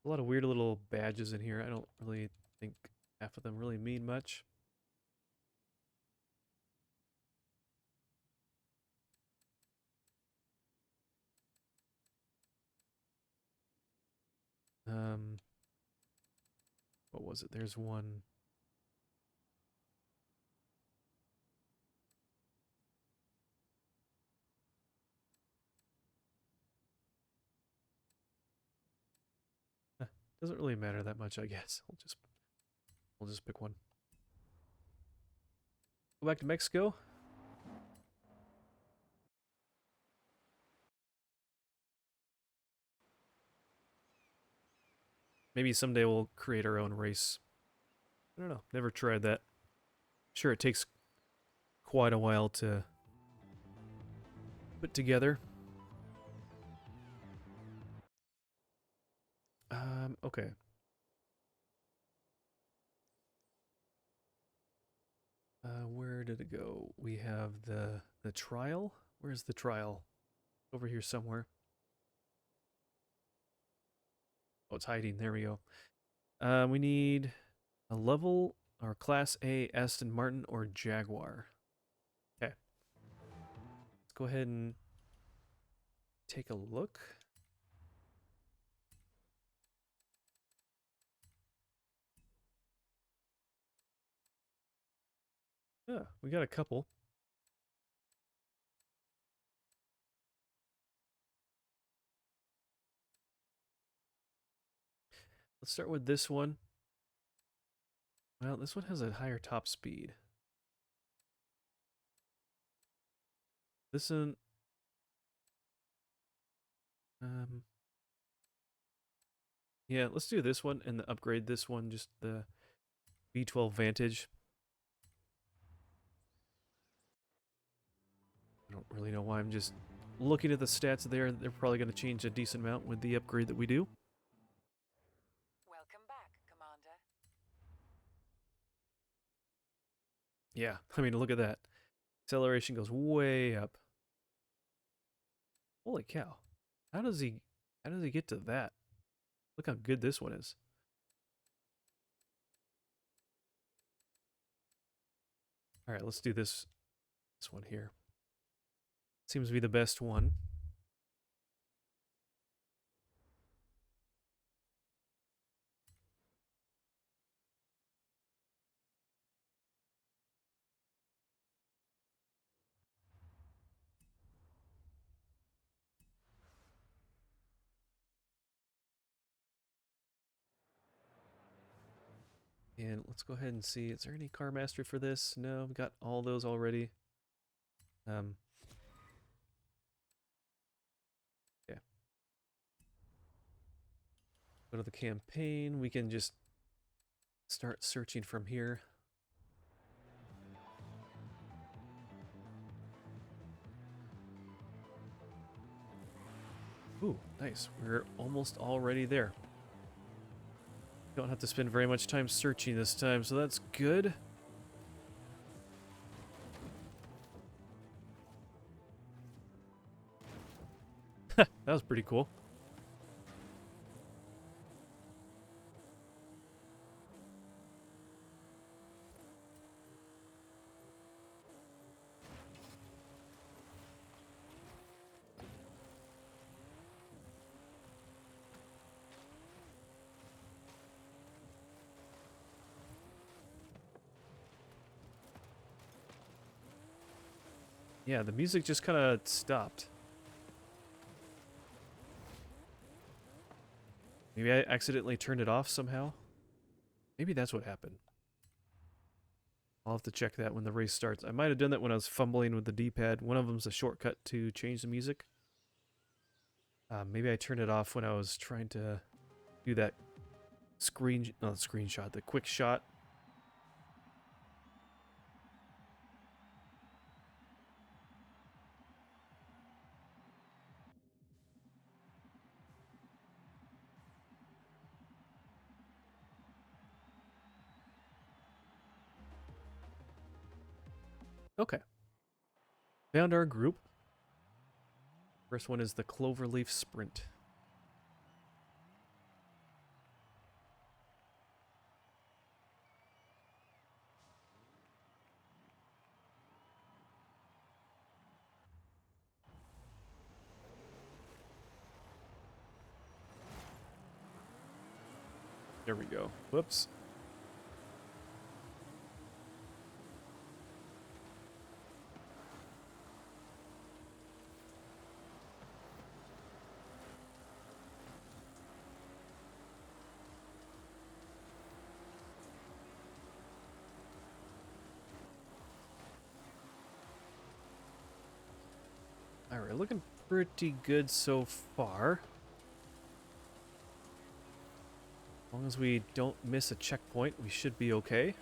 Speaker 1: A lot of weird little badges in here. I don't really think half of them really mean much. Um, what was it? There's one. Huh, doesn't really matter that much, I guess. We'll just pick one. Go back to Mexico. Maybe someday we'll create our own race. I don't know. Never tried that. Sure, it takes quite a while to put together. Okay. Where did it go? We have the trial. Where's the trial? Over here somewhere. Oh, it's hiding. There we go. We need a level or Class A Aston Martin or Jaguar. Okay. Let's go ahead and take a look. Yeah, we got a couple. Let's start with this one. Well, this one has a higher top speed. This one, um, yeah, let's do this one and upgrade this one, just the V12 Vantage. I don't really know why. I'm just looking at the stats there. They're probably going to change a decent amount with the upgrade that we do.
Speaker 3: Welcome back, Commander.
Speaker 1: Yeah, I mean, look at that. Acceleration goes way up. Holy cow. How does he get to that? Look how good this one is. All right, let's do this one here. Seems to be the best one. And let's go ahead and see. Is there any car mastery for this? No, we got all those already. Yeah. Go to the campaign. We can just start searching from here. Ooh, nice. We're almost already there. Don't have to spend very much time searching this time, so that's good. That was pretty cool. Yeah, the music just kind of stopped. Maybe I accidentally turned it off somehow. Maybe that's what happened. I'll have to check that when the race starts. I might have done that when I was fumbling with the D-pad. One of them's a shortcut to change the music. Maybe I turned it off when I was trying to do that screenshot, the quick shot. Okay. Found our group. First one is the Cloverleaf Sprint. There we go. Whoops. Alright, looking pretty good so far. As long as we don't miss a checkpoint, we should be okay.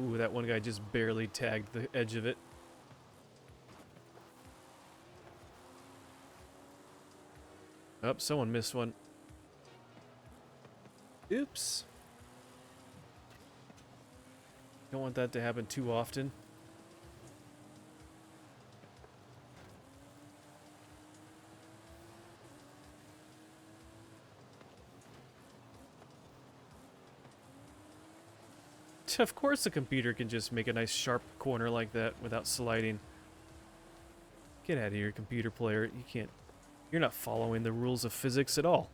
Speaker 1: Ooh, that one guy just barely tagged the edge of it. Oh, someone missed one. Oops. Don't want that to happen too often. Of course the computer can just make a nice sharp corner like that without sliding. Get out of here, computer player. You can't... You're not following the rules of physics at all.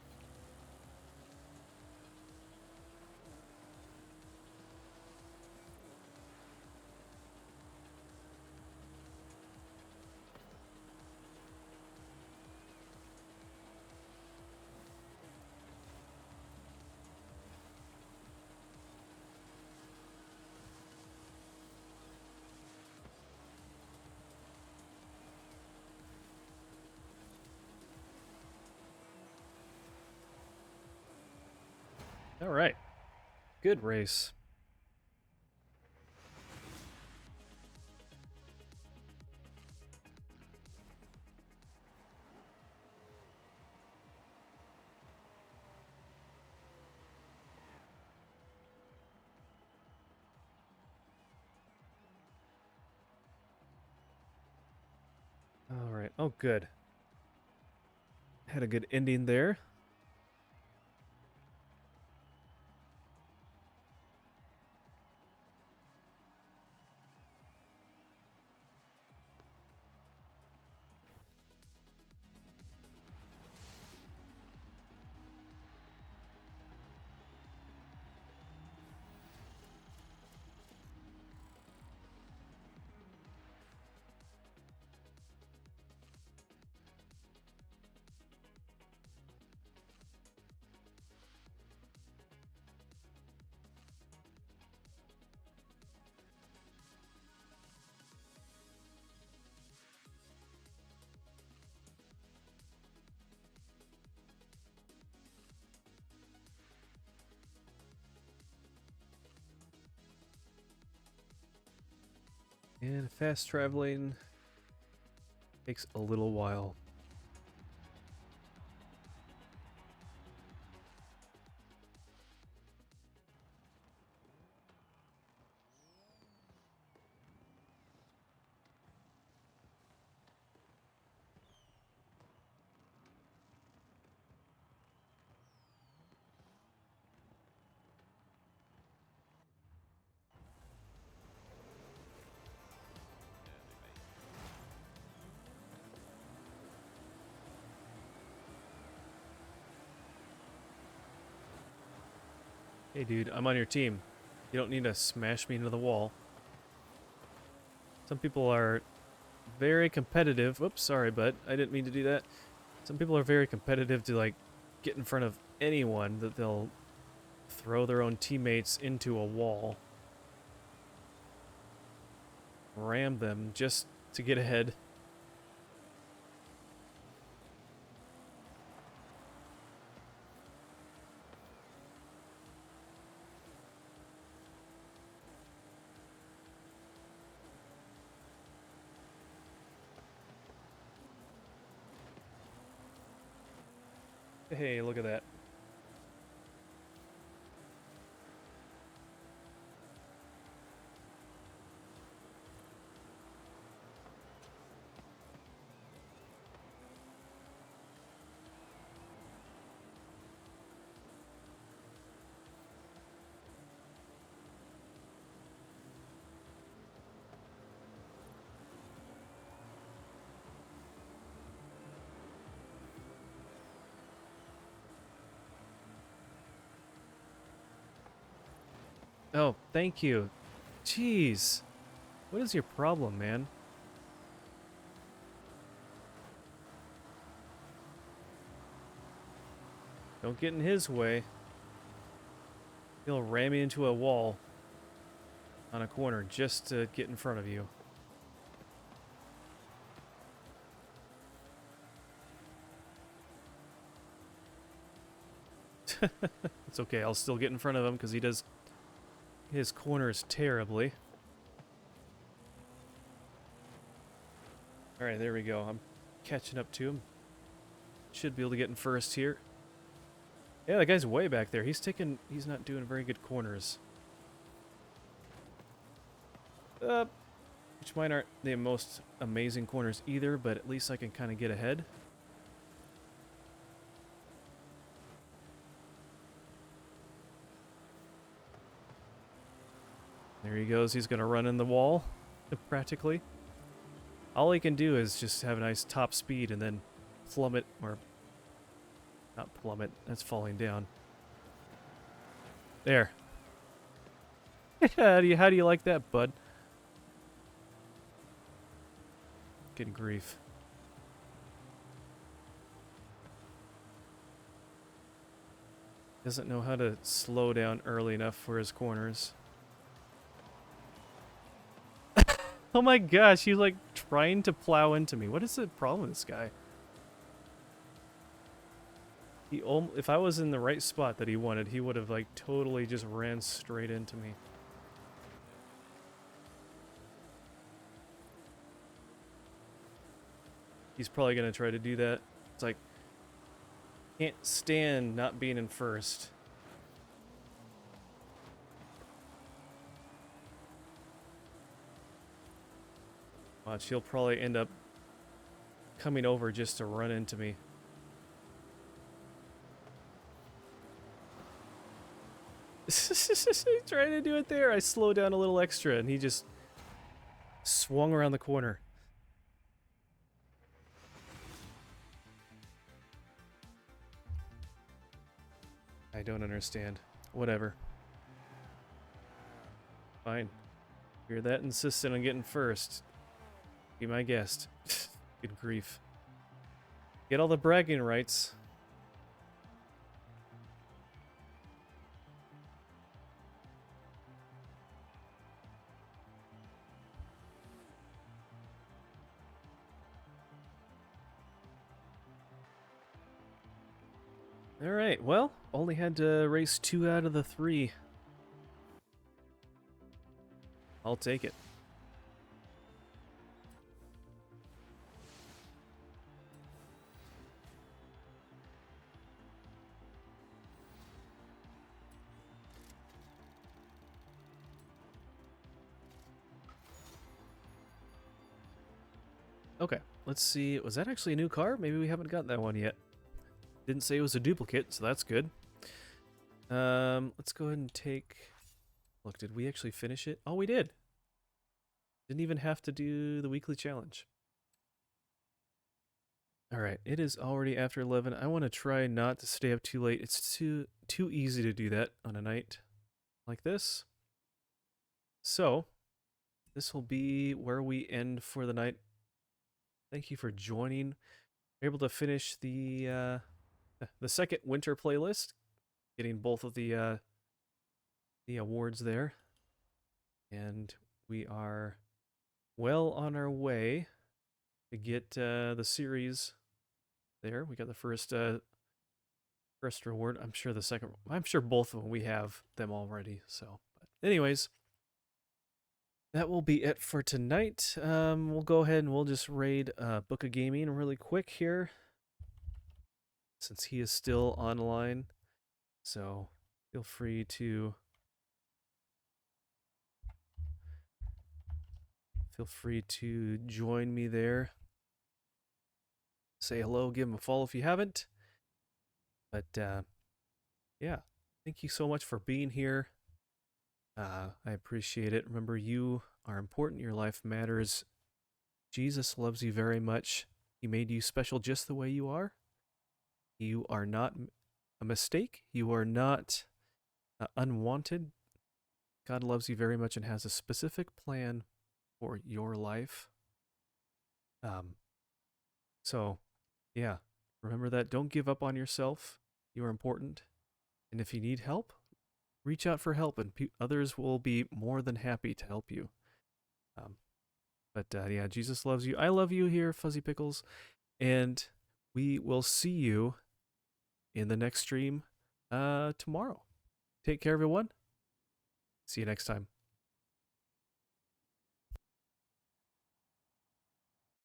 Speaker 1: All right. Good race. All right. Oh, good. Had a good ending there. And fast traveling takes a little while. Hey dude, I'm on your team. You don't need to smash me into the wall. Some people are very competitive. Whoops, sorry, bud. I didn't mean to do that. Some people are very competitive to, like, get in front of anyone that they'll throw their own teammates into a wall. Ram them just to get ahead. Hey, look at that. Oh, thank you. Jeez. What is your problem, man? Don't get in his way. He'll ram me into a wall on a corner just to get in front of you. It's okay, I'll still get in front of him because he does his corners terribly. Alright, there we go. I'm catching up to him. Should be able to get in first here. Yeah, the guy's way back there. He's not doing very good corners. Which mine aren't the most amazing corners either, but at least I can kind of get ahead. There he goes. He's going to run in the wall, practically. All he can do is just have a nice top speed and then plummet, or not plummet, that's falling down. There. How do you like that, bud? Good grief. Doesn't know how to slow down early enough for his corners. Oh my gosh, he's like trying to plow into me. What is the problem with this guy? If I was in the right spot that he wanted, he would have like totally just ran straight into me. He's probably gonna try to do that. It's like, can't stand not being in first. Watch, he'll probably end up coming over just to run into me. He's trying to do it there. I slowed down a little extra and he just swung around the corner. I don't understand. Whatever. Fine. You're that insistent on getting first. Be my guest. Good grief. Get all the bragging rights. Alright, well, only had to race 2 out of the 3. I'll take it. Okay, let's see. Was that actually a new car? Maybe we haven't got that one yet. Didn't say it was a duplicate, so that's good. Let's go ahead and take... Look, did we actually finish it? Oh, we did. Didn't even have to do the weekly challenge. Alright, it is already after 11. I want to try not to stay up too late. It's too easy to do that on a night like this. So, this will be where we end for the night. Thank you for joining. We're able to finish the second winter playlist, getting both of the awards there, and we are well on our way to get the series there. We got the first reward. I'm sure the second. I'm sure both of them we have them already. So, but anyways. That will be it for tonight. We'll go ahead and we'll just raid Book of Gaming really quick here, since he is still online. So feel free to join me there. Say hello, give him a follow if you haven't. But yeah, thank you so much for being here. I appreciate it. Remember, you are important. Your life matters. Jesus loves you very much. He made you special just the way you are. You are not a mistake. You are not unwanted. God loves you very much and has a specific plan for your life. So, yeah, remember that. Don't give up on yourself. You are important. And if you need help, reach out for help, and others will be more than happy to help you. Yeah, Jesus loves you. I love you here, Fuzzy Pickles. And we will see you in the next stream tomorrow. Take care, everyone. See you next time.